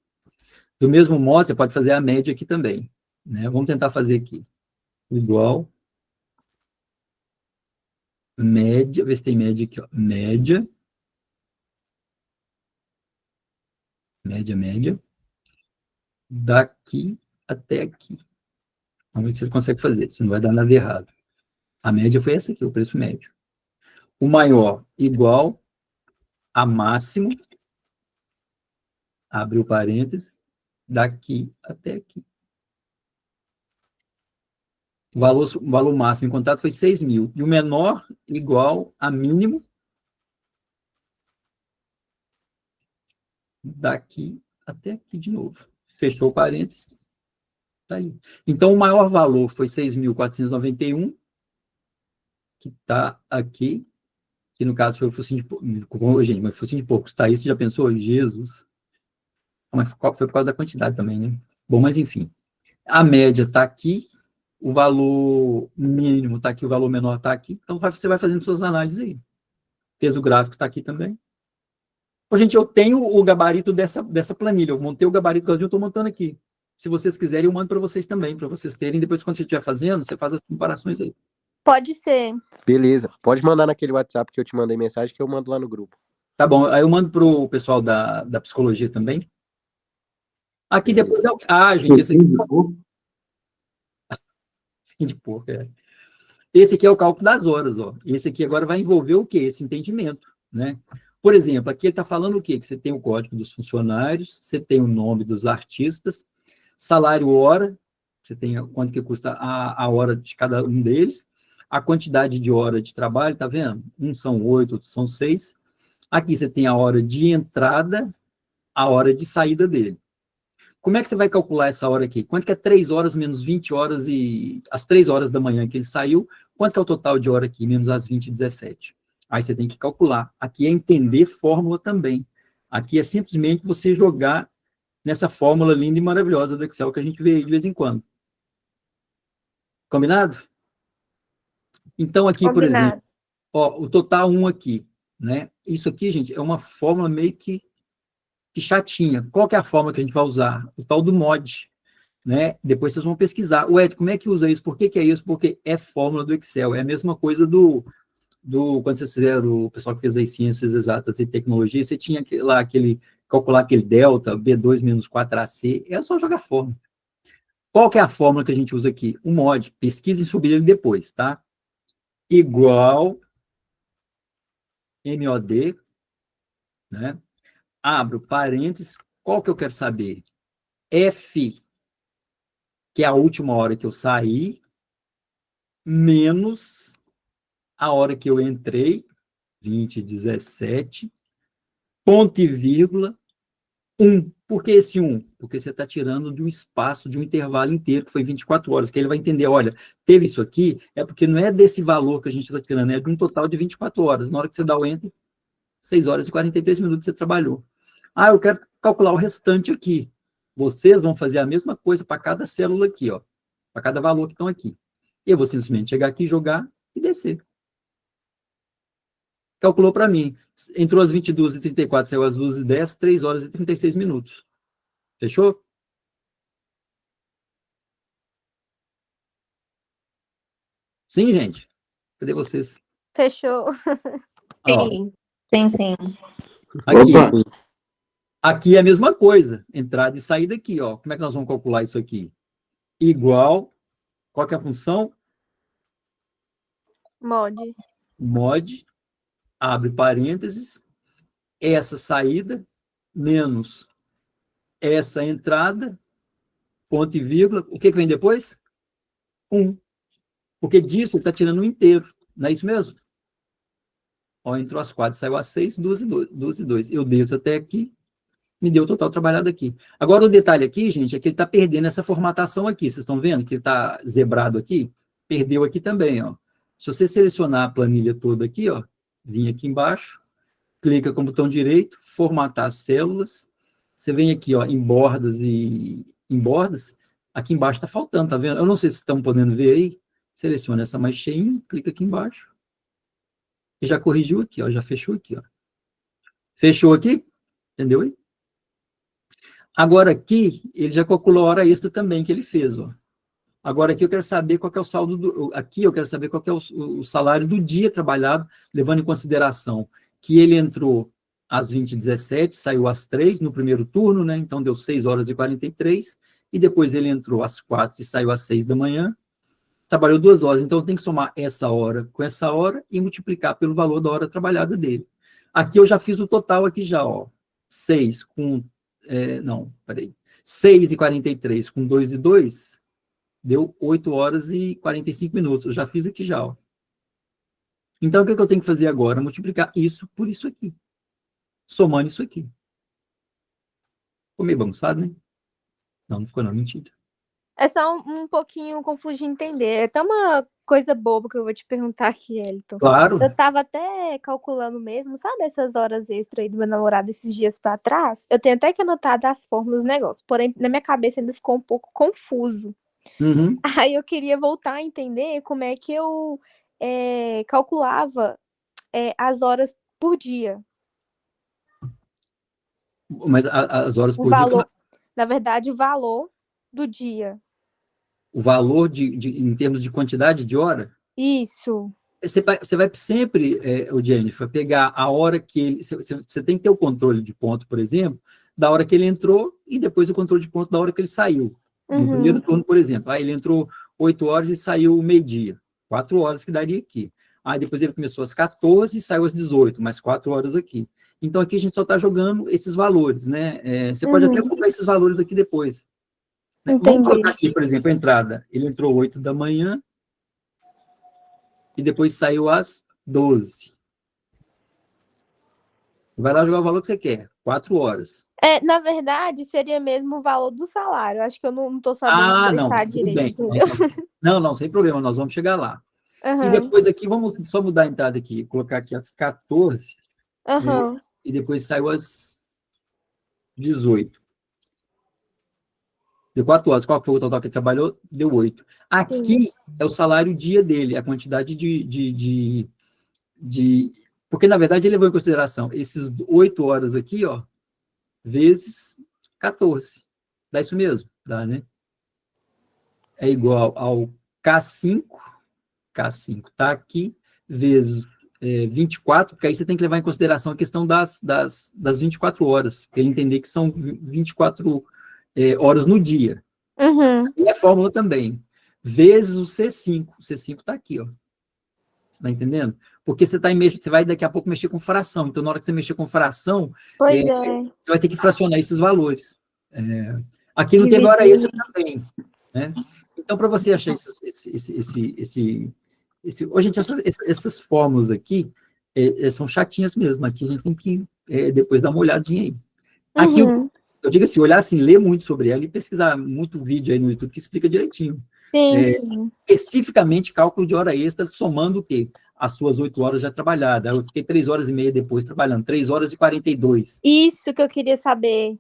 Do mesmo modo, você pode fazer a média aqui também. Né? Vamos tentar fazer aqui. Igual. Média, vê se tem média aqui, ó. Média. Média. Daqui até aqui. Vamos ver se você consegue fazer, se não vai dar nada errado. A média foi essa aqui, o preço médio. O maior igual a máximo, abre o parênteses, daqui até aqui. O valor máximo encontrado foi 6.000. E o menor igual a mínimo, daqui até aqui de novo. Fechou o parênteses. Tá aí. Então, o maior valor foi 6.491, que está aqui, que no caso foi o focinho de porco. Gente, mas focinho de porco, está aí, você já pensou? Jesus. Mas foi por causa da quantidade também, né? Bom, mas enfim. A média está aqui, o valor mínimo está aqui, o valor menor está aqui. Então, você vai fazendo suas análises aí. Fez o gráfico, está aqui também. Ô, gente, eu tenho o gabarito dessa planilha. Eu montei o gabarito que eu estou montando aqui. Se vocês quiserem, eu mando para vocês também, para vocês terem. Depois, quando você estiver fazendo, você faz as comparações aí. Pode ser. Beleza. Pode mandar naquele WhatsApp que eu te mandei mensagem, que eu mando lá no grupo. Tá bom. Aí eu mando para o pessoal da psicologia também. Aqui depois... gente, esse aqui... de porco, é. Esse aqui é o cálculo das horas, ó. Esse aqui agora vai envolver o quê? Esse entendimento, né? Por exemplo, aqui ele está falando o quê? Que você tem o código dos funcionários, você tem o nome dos artistas, salário hora, você tem quanto que custa a hora de cada um deles, a quantidade de hora de trabalho, tá vendo? Uns são 8, outros são 6. Aqui você tem a hora de entrada, a hora de saída dele. Como é que você vai calcular essa hora aqui? Quanto que é 3 horas menos 20 horas e as 3 horas da manhã que ele saiu? Quanto que é o total de hora aqui, menos as 20 e 17? Aí você tem que calcular. Aqui é entender fórmula também. Aqui é simplesmente você jogar nessa fórmula linda e maravilhosa do Excel que a gente vê de vez em quando. Combinado? Então, aqui, por Combinado. exemplo, ó, o total 1 aqui, né? Isso aqui, gente, é uma fórmula meio que chatinha. Qual que é a fórmula que a gente vai usar? O tal do mod, né? Depois vocês vão pesquisar. Ué, como é que usa isso? Por que que é isso? Porque é fórmula do Excel. É a mesma coisa quando vocês fizeram, o pessoal que fez as ciências exatas e tecnologia, você tinha lá calcular aquele delta, B2 menos 4AC, é só jogar fórmula. Qual que é a fórmula que a gente usa aqui? O mod, pesquisem sobre ele depois, tá? Igual MOD, né? Abro parênteses, qual que eu quero saber? F, que é a última hora que eu saí, menos a hora que eu entrei, 20:17, ponto e vírgula, 1. Por que esse 1? Porque você está tirando de um espaço, de um intervalo inteiro, que foi 24 horas, que ele vai entender, olha, teve isso aqui, é porque não é desse valor que a gente está tirando, é de um total de 24 horas. Na hora que você dá o enter, 6 horas e 43 minutos você trabalhou. Ah, eu quero calcular o restante aqui. Vocês vão fazer a mesma coisa para cada célula aqui, ó, para cada valor que estão aqui. Eu vou simplesmente chegar aqui, jogar e descer. Calculou para mim. Entrou às 22h34, saiu às 2h10, 3 horas e 36 minutos. Fechou? Sim, gente? Cadê vocês? Fechou. Ó, Sim. Sim, sim. aqui, Opa, aqui é a mesma coisa. Entrada e saída aqui, ó. Como é que nós vamos calcular isso aqui? Igual, qual que é a função? Mod. Mod, abre parênteses, essa saída, menos essa entrada, ponto e vírgula. O que vem depois? 1. Porque disso ele está tirando um inteiro. Não é isso mesmo? Ó, entrou às 4, saiu às 6, 2 e 2. Eu desço até aqui, me deu o total trabalhado aqui. Agora, o detalhe aqui, gente, é que ele está perdendo essa formatação aqui. Vocês estão vendo que ele está zebrado aqui? Perdeu aqui também, ó. Se você selecionar a planilha toda aqui, ó, vir aqui embaixo, clica com o botão direito, formatar as células, você vem aqui, ó, em bordas em bordas, aqui embaixo está faltando, tá vendo? Eu não sei se estão podendo ver aí, seleciona essa mais cheinha, clica aqui embaixo, e já corrigiu aqui, ó, já fechou aqui, ó. Fechou aqui? Entendeu aí? Agora aqui, ele já calculou a hora extra também que ele fez, ó. Agora aqui eu quero saber qual que é o saldo aqui eu quero saber qual que é o salário do dia trabalhado, levando em consideração que ele entrou às 20h17, saiu às 3 no primeiro turno, né? Então deu 6 horas e 43, e depois ele entrou às 4 e saiu às 6 da manhã, trabalhou 2 horas, então tem que somar essa hora com essa hora e multiplicar pelo valor da hora trabalhada dele. Aqui eu já fiz o total aqui já, ó. 6 com, não, peraí, 6 e 43 com 2 e 2, deu 8 horas e 45 minutos. Eu já fiz aqui já, ó. Então, o que eu tenho que fazer agora? Multiplicar isso por isso aqui. Somando isso aqui. Ficou meio bagunçado, né? Não, não ficou não, mentira. É só um pouquinho confuso de entender. É até uma coisa boba que eu vou te perguntar aqui, Elton. Claro. Eu tava até calculando mesmo, sabe essas horas extra aí do meu namorado esses dias pra trás? Eu tenho até que anotar as fórmulas do negócio, porém na minha cabeça ainda ficou um pouco confuso. Uhum. Aí eu queria voltar a entender como é que eu calculava as horas por dia. Mas as horas O por dia, valor, na verdade, o valor do dia. o valor em termos de quantidade de hora, Isso. você vai sempre, o Jennifer, pegar a hora que ele... Você tem que ter o controle de ponto, por exemplo, da hora que ele entrou e depois o controle de ponto da hora que ele saiu. No primeiro turno, por exemplo. Aí ele entrou 8 horas e saiu meio-dia. 4 horas que daria aqui. Aí depois ele começou às 14 e saiu às 18, mais 4 horas aqui. Então aqui a gente só está jogando esses valores, né? Você pode até colocar esses valores aqui depois. Né? Vamos colocar aqui, por exemplo, a entrada. Ele entrou 8 da manhã e depois saiu às 12. Vai lá jogar o valor que você quer. 4 horas. Na verdade, seria mesmo o valor do salário. Acho que eu não tô sabendo Não, expressar tudo direito, bem. entendeu? Não, sem problema, nós vamos chegar lá. E Aham, depois aqui, vamos só mudar a entrada aqui, colocar aqui às 14, aham. e depois saiu às 18. Deu 4 horas. Qual foi o total que ele trabalhou? Deu 8. Aqui é o salário dia dele, a quantidade porque, na verdade, ele levou em consideração esses 8 horas aqui, ó, vezes 14. Dá isso mesmo? Dá, né? É igual ao K5 tá aqui, vezes 24, porque aí você tem que levar em consideração a questão das 24 horas, para ele entender que são 24 horas no dia. Uhum. E a fórmula também, vezes o C5. O C5 está aqui, ó. Você está entendendo? Porque você vai daqui a pouco mexer com fração. Então, na hora que você mexer com fração, Pois você vai ter que fracionar esses valores. Aqui não teve hora extra também, né? Então, para você achar gente, essas fórmulas aqui são chatinhas mesmo. Aqui a gente tem que depois dar uma olhadinha aí. Aqui, eu digo assim, olhar assim, ler muito sobre ela e pesquisar muito vídeo aí no YouTube que explica direitinho. Sim. Especificamente, cálculo de hora extra, somando o quê? As suas 8 horas já trabalhadas. Eu fiquei 3 horas e meia depois trabalhando, 3 horas e 42. Isso que eu queria saber.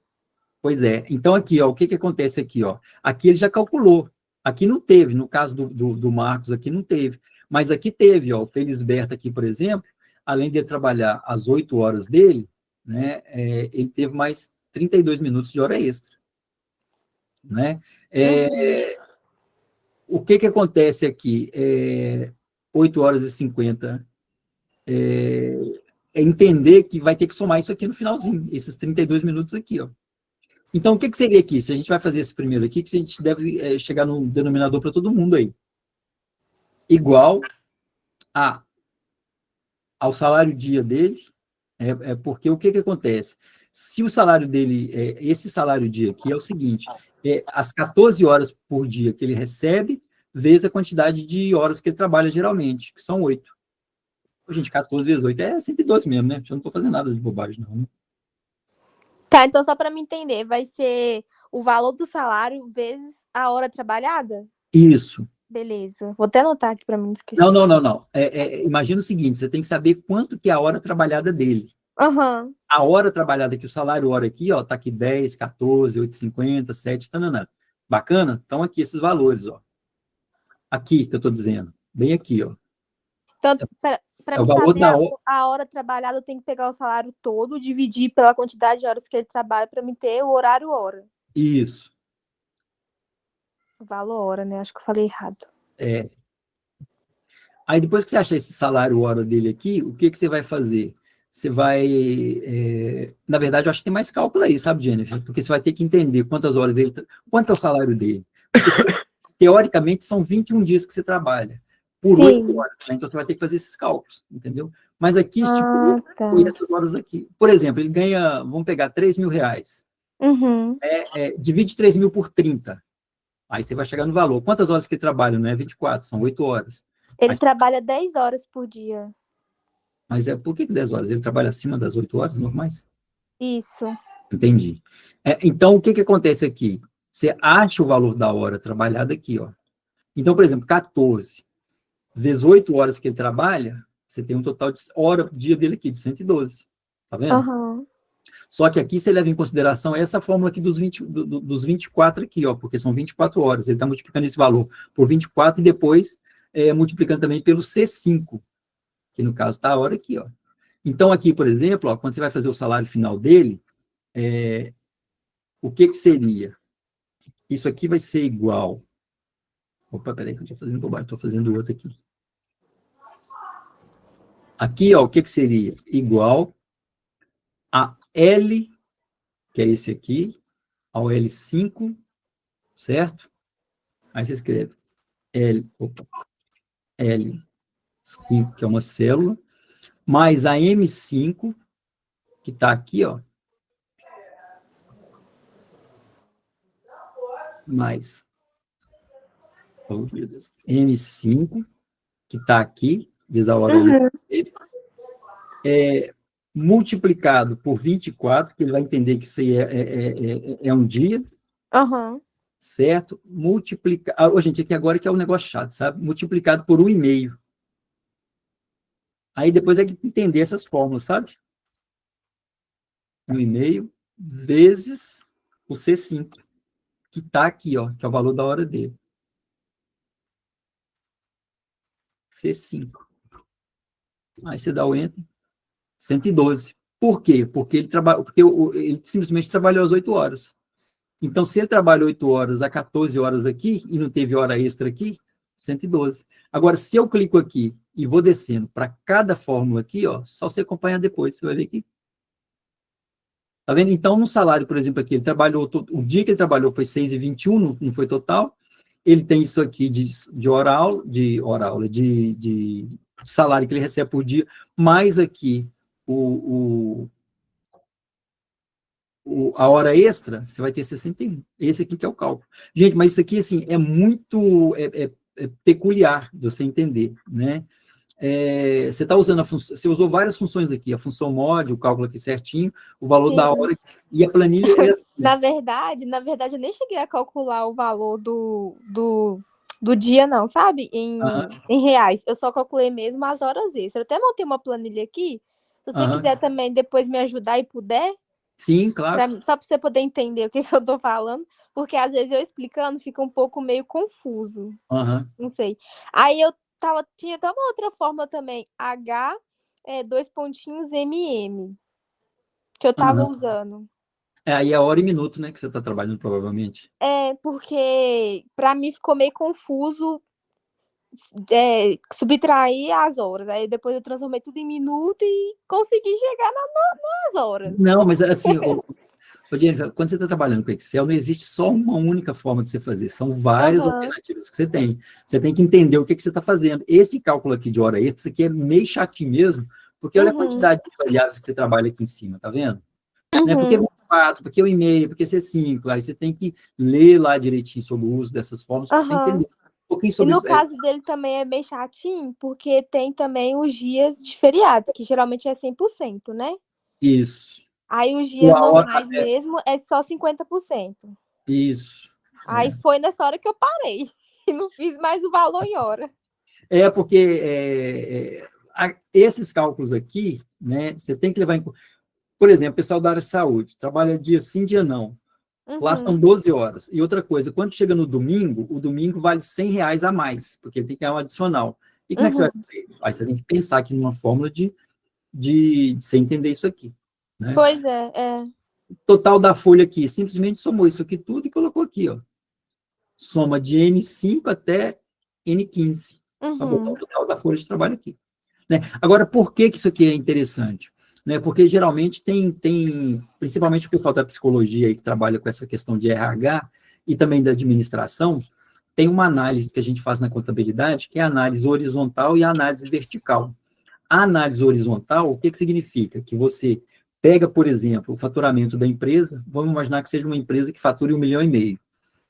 Pois é. Então, aqui, ó, o que acontece aqui, ó? Aqui ele já calculou. Aqui não teve, no caso do Marcos, aqui não teve. Mas aqui teve, ó, o Felisberto aqui, por exemplo, além de trabalhar as 8 horas dele, né, ele teve mais 32 minutos de hora extra. Né? O que acontece aqui? 8 horas e 50. Entender que vai ter que somar isso aqui no finalzinho, esses 32 minutos aqui, ó. Então, o que seria aqui? Se a gente vai fazer esse primeiro aqui, que a gente deve chegar num denominador para todo mundo aí. Igual ao salário dia dele, porque o que acontece? Se o salário dele, esse salário dia aqui é o seguinte, as 14 horas por dia que ele recebe, vezes a quantidade de horas que ele trabalha geralmente, que são 8. Gente, 14 vezes 8 é 112 mesmo, né? Eu não estou fazendo nada de bobagem, não. Né? Tá, então só para me entender, vai ser o valor do salário vezes a hora trabalhada? Isso. Beleza. Vou até anotar aqui para mim não esquecer. Não. Imagina o seguinte, você tem que saber quanto que é a hora trabalhada dele. Uhum. A hora trabalhada aqui, o salário hora aqui, ó, tá aqui 10, 14, 8,50, 7, tananã. Bacana? Então aqui esses valores, ó. Aqui que eu tô dizendo, bem aqui, ó. Então, para o me valor saber da hora. a hora trabalhada, eu tenho que pegar o salário todo, dividir pela quantidade de horas que ele trabalha para me ter o horário hora. Isso. Valor hora, né? Acho que eu falei errado. Aí depois que você achar esse salário hora dele aqui, o que você vai fazer? Você vai... Na verdade, eu acho que tem mais cálculo aí, sabe, Jennifer? Porque você vai ter que entender quantas horas ele... Quanto é o salário dele? Porque, teoricamente, são 21 dias que você trabalha. Por 8 horas, né? Então você vai ter que fazer esses cálculos, entendeu? Mas aqui estipula essas horas aqui. Por exemplo, ele ganha, vamos pegar, 3 mil reais. Uhum. Divide 3 mil por 30. Aí você vai chegar no valor. Quantas horas que ele trabalha? Não é 24, são 8 horas. Ele trabalha 10 horas por dia. Mas por que 10 horas? Ele trabalha acima das 8 horas normais? Isso. Entendi. Então, o que acontece aqui? Você acha o valor da hora trabalhada aqui, ó. Então, por exemplo, 14 vezes 8 horas que ele trabalha, você tem um total de hora por dia dele aqui, de 112. Tá vendo? Uhum. Só que aqui você leva em consideração essa fórmula aqui dos 24 aqui, ó, porque são 24 horas. Ele está multiplicando esse valor por 24 e depois multiplicando também pelo C5, que no caso está a hora aqui, ó. Então, aqui, por exemplo, ó, quando você vai fazer o salário final dele, o que seria? Isso aqui vai ser igual... Opa, peraí que eu estou fazendo bobagem, estou fazendo outro aqui. Aqui, ó, o que seria? Igual a L, que é esse aqui, ao L5, certo? Aí você escreve L5, que é uma célula, mais a M5, que está aqui, ó, mais M5, que está aqui, vezes a hora dele, multiplicado por 24, que ele vai entender que isso aí é um dia, certo? Gente, aqui agora que é um negócio chato, sabe? Multiplicado por 1,5. Aí depois é que entender essas fórmulas, sabe? 1,5 vezes o C5, que está aqui, ó, que é o valor da hora dele. C5. Aí você dá o Enter. 112. Por quê? Porque ele simplesmente trabalhou as 8 horas. Então, se ele trabalhou 8 horas a 14 horas aqui e não teve hora extra aqui, 112. Agora, se eu clico aqui e vou descendo para cada fórmula aqui, ó, só você acompanhar depois, você vai ver aqui. Tá vendo? Então, no salário, por exemplo, aqui, ele trabalhou, o dia que ele trabalhou foi 6,21, não foi total. Ele tem isso aqui de hora-aula, de salário que ele recebe por dia, mais aqui a hora extra, você vai ter 61. Esse aqui que é o cálculo. Gente, mas isso aqui, assim, é muito peculiar de você entender, né? Você está usando você usou várias funções aqui, a função mod, o cálculo aqui certinho, o valor Sim. da hora, e a planilha é assim. Na verdade, eu nem cheguei a calcular o valor do dia, não, sabe? Em reais. Eu só calculei mesmo as horas extras. Eu até montei uma planilha aqui. Se você quiser também depois me ajudar e puder, Sim, claro. só para você poder entender o que eu tô falando, porque às vezes eu explicando fica um pouco meio confuso. Não sei. Aí tinha até uma outra fórmula também, H, 2 pontinhos MM, que eu tava usando. Aí é hora e minuto, né, que você está trabalhando, provavelmente. Porque para mim ficou meio confuso subtrair as horas. Aí depois eu transformei tudo em minuto e consegui chegar nas horas. Não, mas assim, Jennifer, quando você está trabalhando com Excel, não existe só uma única forma de você fazer, são várias alternativas que você tem. Você tem que entender o que você está fazendo. Esse cálculo aqui de hora extra, isso aqui é meio chatinho mesmo, porque olha a quantidade de variáveis que você trabalha aqui em cima, tá vendo? Né? Porque 24, porque o e-mail, porque C5, aí você tem que ler lá direitinho sobre o uso dessas formas para você entender um pouquinho sobre isso. E no caso dele também é meio chatinho, porque tem também os dias de feriado, que geralmente é 100%, né? Isso. Aí os dias normais mesmo é só 50%. Isso. Aí foi nessa hora que eu parei e não fiz mais o valor em hora. Porque esses cálculos aqui, né, você tem que levar em... Por exemplo, o pessoal da área de saúde trabalha dia sim, dia não. Lá são 12 horas. E outra coisa, quando chega no domingo, o domingo vale R$100 a mais, porque ele tem que dar um adicional. E como é que você vai fazer isso? Aí você tem que pensar aqui numa fórmula de você entender isso aqui. Né? Pois é. O total da folha aqui, simplesmente somou isso aqui tudo e colocou aqui, ó. Soma de N5 até N15. Para botar o total da folha de trabalho aqui. Né? Agora, por que isso aqui é interessante? Né? Porque geralmente principalmente o pessoal da psicologia aí que trabalha com essa questão de RH e também da administração, tem uma análise que a gente faz na contabilidade, que é a análise horizontal e a análise vertical. A análise horizontal, o que significa? Que você pega, por exemplo, o faturamento da empresa, vamos imaginar que seja uma empresa que fature 1,5 milhão.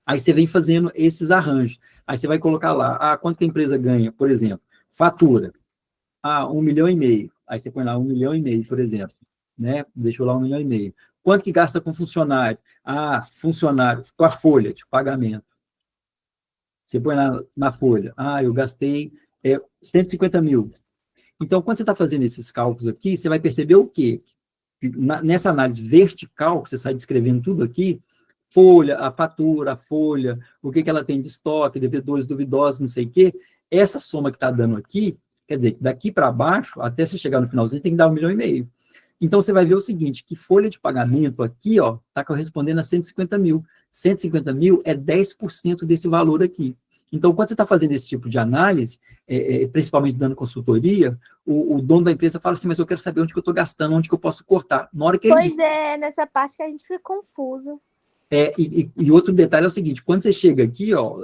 Aí você vem fazendo esses arranjos. Aí você vai colocar lá, quanto que a empresa ganha, por exemplo, fatura. 1,5 milhão. Aí você põe lá 1,5 milhão, por exemplo. Né? Deixou lá 1,5 milhão. Quanto que gasta com funcionário? Funcionário, com a folha de pagamento. Você põe lá na folha. Eu gastei 150 mil. Então, quando você está fazendo esses cálculos aqui, você vai perceber o quê? Nessa análise vertical, que você sai descrevendo tudo aqui, folha, a fatura, a folha, o que ela tem de estoque, devedores duvidosos, não sei o quê, essa soma que está dando aqui, quer dizer, daqui para baixo, até você chegar no finalzinho, tem que dar 1,5 milhão. Então, você vai ver o seguinte, que folha de pagamento aqui, ó, está correspondendo a 150 mil. 150 mil é 10% desse valor aqui. Então, quando você está fazendo esse tipo de análise, principalmente dando consultoria, o dono da empresa fala assim, mas eu quero saber onde que eu estou gastando, onde que eu posso cortar. Na hora que nessa parte que a gente fica confuso. E outro detalhe é o seguinte, quando você chega aqui, ó,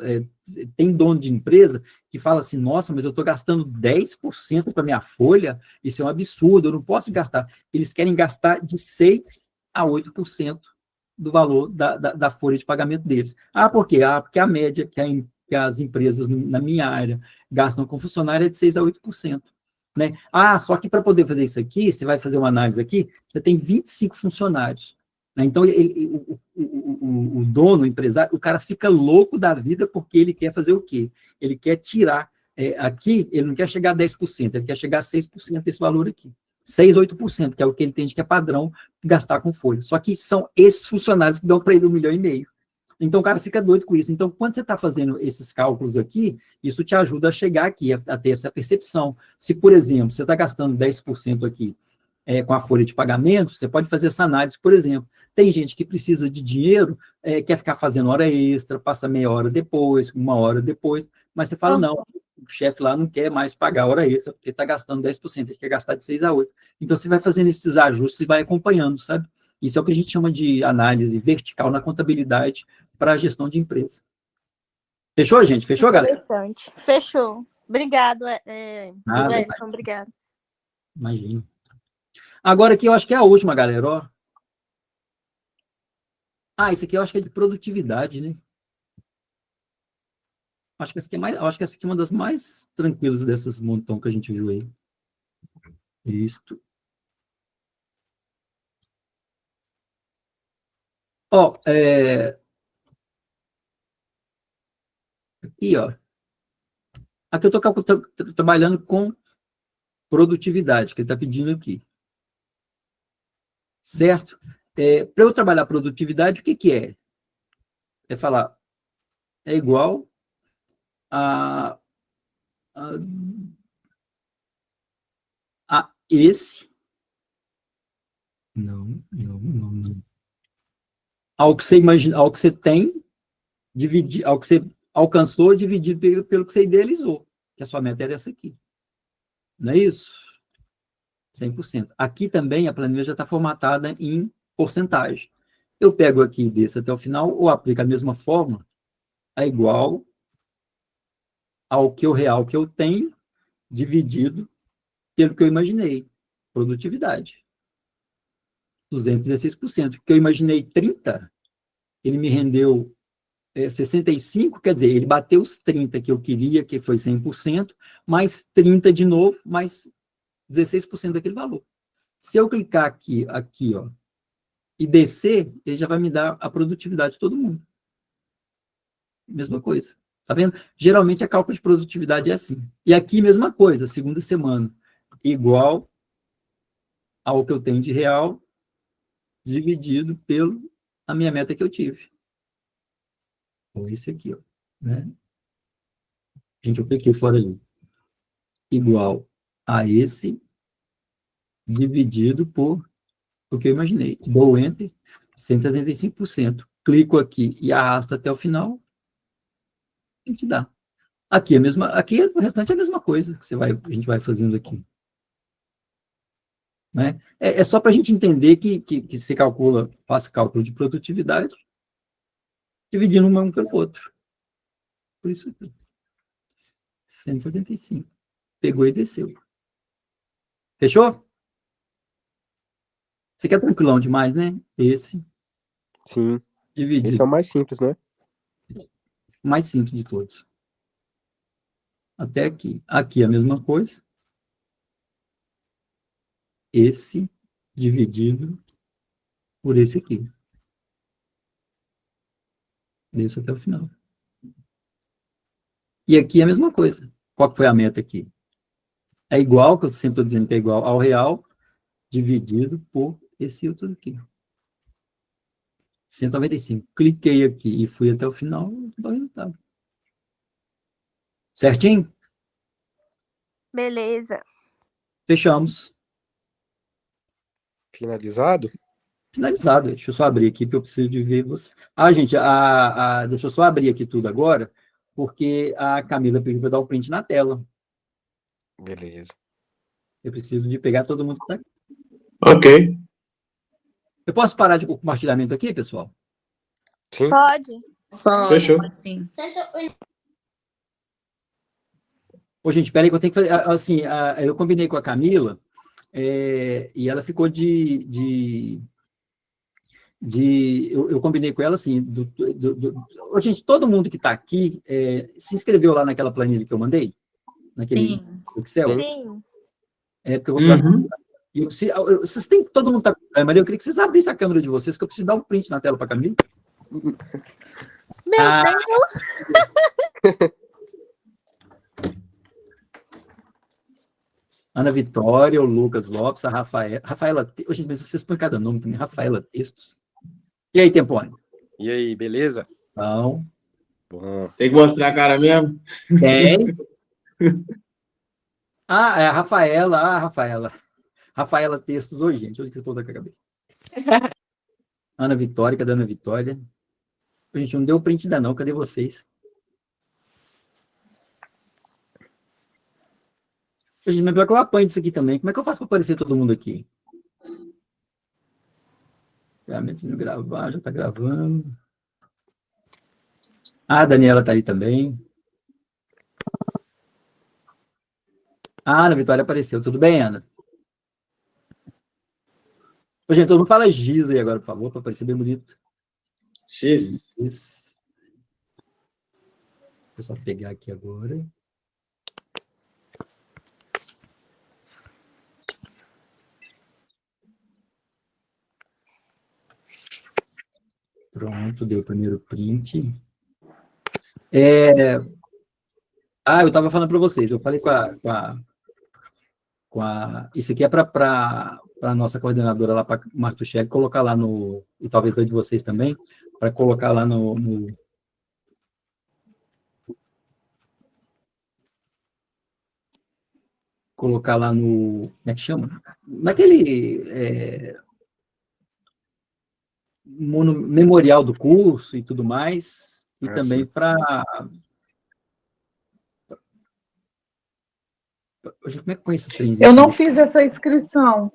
tem dono de empresa que fala assim, nossa, mas eu estou gastando 10% para minha folha, isso é um absurdo, eu não posso gastar. Eles querem gastar de 6% a 8% do valor da folha de pagamento deles. Por quê? Porque a média que as empresas na minha área gastam com funcionário é de 6% a 8%. Né? Só que para poder fazer isso aqui, você vai fazer uma análise aqui, você tem 25 funcionários. Então, o dono, o empresário, o cara fica louco da vida porque ele quer fazer o quê? Ele quer tirar, aqui, ele não quer chegar a 10%, ele quer chegar a 6% desse valor aqui. 6%, 8%, que é o que ele entende que é padrão gastar com folha. Só que são esses funcionários que dão para ele 1,5 milhão. Então, o cara fica doido com isso. Então, quando você está fazendo esses cálculos aqui, isso te ajuda a chegar aqui, a ter essa percepção. Se, por exemplo, você está gastando 10% aqui com a folha de pagamento, você pode fazer essa análise, por exemplo. Tem gente que precisa de dinheiro, quer ficar fazendo hora extra, passa meia hora depois, uma hora depois, mas você fala, não, o chefe lá não quer mais pagar hora extra, porque está gastando 10%, ele quer gastar de 6 a 8. Então, você vai fazendo esses ajustes e vai acompanhando, sabe? Isso é o que a gente chama de análise vertical na contabilidade para a gestão de empresa. Fechou, gente? Fechou, galera? Interessante. Fechou. Obrigado, Nada, Wellington. Obrigado. Imagina. Agora aqui eu acho que é a última, galera, ó. Isso aqui eu acho que é de produtividade, né? Acho que essa aqui é uma das mais tranquilas dessas montão que a gente viu aí. Isto. Ó, aqui, ó. Aqui eu estou trabalhando com produtividade, que ele está pedindo aqui. Certo? Para eu trabalhar produtividade, o que é? É falar, é igual a esse. Não. Ao que você imagina, ao que você tem, dividir, ao que você alcançou, dividido pelo que você idealizou. Que a sua meta era essa aqui. Não é isso? 100%. Aqui também a planilha já está formatada em porcentagem. Eu pego aqui e desço até o final, ou aplico a mesma forma, é igual ao que o real que eu tenho, dividido pelo que eu imaginei. Produtividade. 216%. Porque eu imaginei 30, ele me rendeu 65, quer dizer, ele bateu os 30 que eu queria, que foi 100%, mais 30 de novo, mais 16% daquele valor. Se eu clicar aqui, ó, e descer, ele já vai me dar a produtividade de todo mundo. Mesma coisa. Tá vendo? Geralmente a cálculo de produtividade é assim. E aqui, mesma coisa, segunda semana, igual ao que eu tenho de real, dividido pelo a minha meta que eu tive. Então, esse aqui, ó, né? Gente, eu cliquei fora ali. Igual a esse, dividido por o que eu imaginei. Dou Enter, 175%. Clico aqui e arrasto até o final, a gente dá. Aqui, aqui o restante é a mesma coisa que a gente vai fazendo aqui. Né? É só para a gente entender que se calcula, faz cálculo de produtividade, dividindo um pelo outro. Por isso aqui. 175. Pegou e desceu. Fechou? Você quer tranquilão demais, né? Esse. Sim. Dividido. Esse é o mais simples, né? O mais simples de todos. Até aqui. Aqui a mesma coisa. Esse dividido por esse aqui. Desço até o final. E aqui é a mesma coisa. Qual que foi a meta aqui? É igual, que eu sempre estou dizendo que é igual ao real, dividido por esse outro aqui. 195. Cliquei aqui e fui até o final do resultado. Certinho? Beleza. Fechamos. Finalizado? Finalizado. Deixa eu só abrir aqui, porque eu preciso de ver você. Gente, deixa eu só abrir aqui tudo agora, porque a Camila pediu para dar o print na tela. Beleza. Eu preciso de pegar todo mundo que está aqui. Ok. Eu posso parar de compartilhamento aqui, pessoal? Sim? Pode. Fechou. Sim. Ô, gente, espera aí que eu tenho que fazer... Assim, eu combinei com a Camila, e ela ficou eu combinei com ela assim, gente, todo mundo que está aqui se inscreveu lá naquela planilha que eu mandei? Naquele Sim. Excel? Sim. Porque eu vou vocês têm, todo mundo está com a Maria, eu queria que vocês abrissem a câmera de vocês, que eu preciso dar um print na tela para a Camila. Meu Deus! Ana Vitória, o Lucas Lopes, a Rafaela, gente, mas vocês põem cada nome também, Rafaela Textos. E aí, Tempone? E aí, beleza? Então, Bom. Tem que mostrar a cara mesmo? tem. Ah, é a Rafaela. Ah, Rafaela. Rafaela Textos. Oi, gente. Olha o que você pôs na cabeça. Ana Vitória. Cadê a Ana Vitória? Gente, não deu print ainda não. Cadê vocês? Gente, mas pior que eu apanho disso aqui também. Como é que eu faço para aparecer todo mundo aqui? Realmente não gravar, já está gravando. Ah, a Daniela está aí também. Ah, Ana Vitória apareceu. Tudo bem, Ana? Ô, gente, todo mundo fala Giz aí agora, por favor, para aparecer bem bonito. X. Giz. Vou só pegar aqui agora. Pronto, deu o primeiro print. Eu estava falando para vocês, eu falei isso aqui é para a nossa coordenadora lá, para Martuchelli, colocar lá no, e talvez de vocês também, para colocar lá colocar lá no, como é que chama? Naquele memorial do curso e tudo mais, e também para... Como é que põe esses trens? Eu não fiz essa inscrição.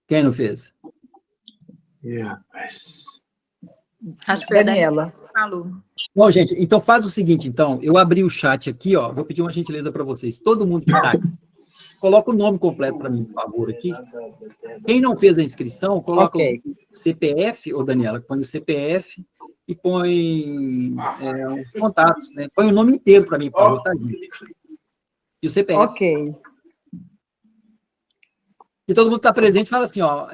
Quem não fez? Mas... Acho que foi a Daniela. Daniela que falou. Bom, gente, então faz o seguinte, então, eu abri o chat aqui, ó, vou pedir uma gentileza para vocês, todo mundo que está aqui, coloca o nome completo para mim, por favor, aqui. Quem não fez a inscrição, coloca o CPF, ô Daniela, põe o CPF e põe os contatos, né? Põe o nome inteiro para mim, por favor, tá, gente? E o CPF. Ok. E todo mundo está presente, fala assim, ó,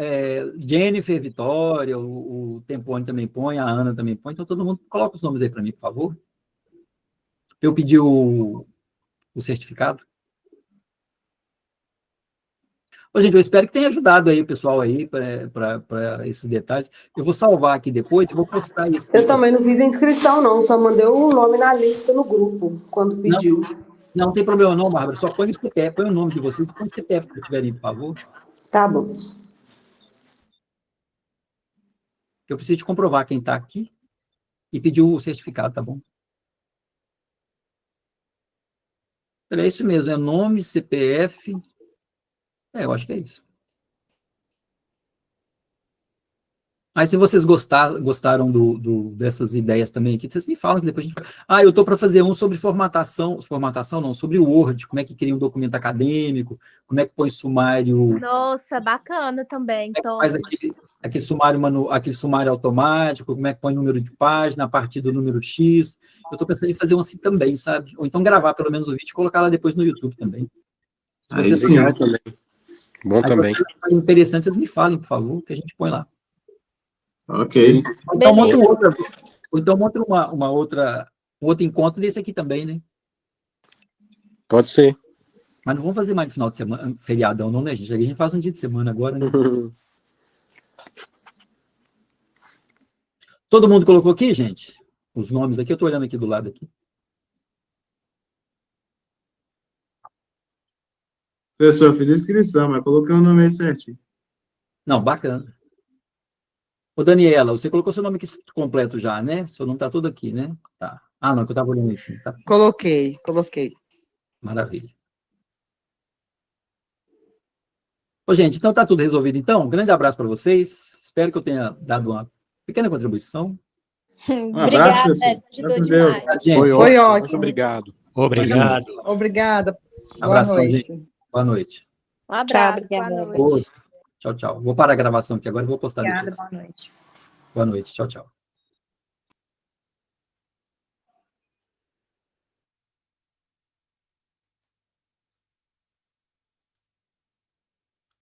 Jennifer, Vitória, o Tempone também põe, a Ana também põe, então todo mundo coloca os nomes aí para mim, por favor. Eu pedi o certificado. Ô, gente, eu espero que tenha ajudado aí o pessoal aí para esses detalhes. Eu vou salvar aqui depois e vou postar isso. Eu também não fiz a inscrição, não, só mandei o nome na lista no grupo, quando pediu. Não tem problema não, Bárbara, só põe o CPF, põe o nome de vocês e põe o CPF que tiverem, por favor. Tá bom. Eu preciso de comprovar quem está aqui e pedir o certificado, tá bom? É isso mesmo, é nome, CPF. Eu acho que é isso. Aí, se vocês gostaram dessas ideias também aqui, vocês me falam que depois a gente vai... eu estou para fazer um sobre formatação não, sobre o Word, como é que cria um documento acadêmico, como é que põe sumário... Nossa, bacana também. Como é que faz aquele sumário automático, como é que põe número de página a partir do número X. Eu estou pensando em fazer um assim também, sabe? Ou então gravar pelo menos o vídeo e colocar lá depois no YouTube também. Se Aí vocês sim. Também. Bom também. interessante, vocês me falem, por favor, que a gente põe lá. Ok. Então monta um outro encontro desse aqui também, né? Pode ser. Mas não vamos fazer mais no final de semana, feriadão, não, né, gente? A gente faz um dia de semana agora, né? Todo mundo colocou aqui, gente? Os nomes aqui, eu estou olhando aqui do lado aqui. Professor, eu fiz a inscrição, mas coloquei o nome aí certinho. Não, bacana. Ô, Daniela, você colocou seu nome aqui completo já, né? Seu nome está todo aqui, né? Tá. Ah, não, que eu estava olhando assim. Tá. Coloquei. Maravilha. Ô, gente, então tá tudo resolvido, então. Um grande abraço para vocês. Espero que eu tenha dado uma pequena contribuição. Obrigada, professor. ajudou Meu Deus. demais. Gente, Foi Foi ótimo. ótimo. Muito obrigado. Obrigado. Obrigada. Boa Abração, noite. gente. Boa noite. Um abraço, Tchau, boa obrigada. noite. Tchau, tchau. Vou parar a gravação aqui agora e vou postar Obrigada, depois. boa noite. Boa noite. Tchau, tchau.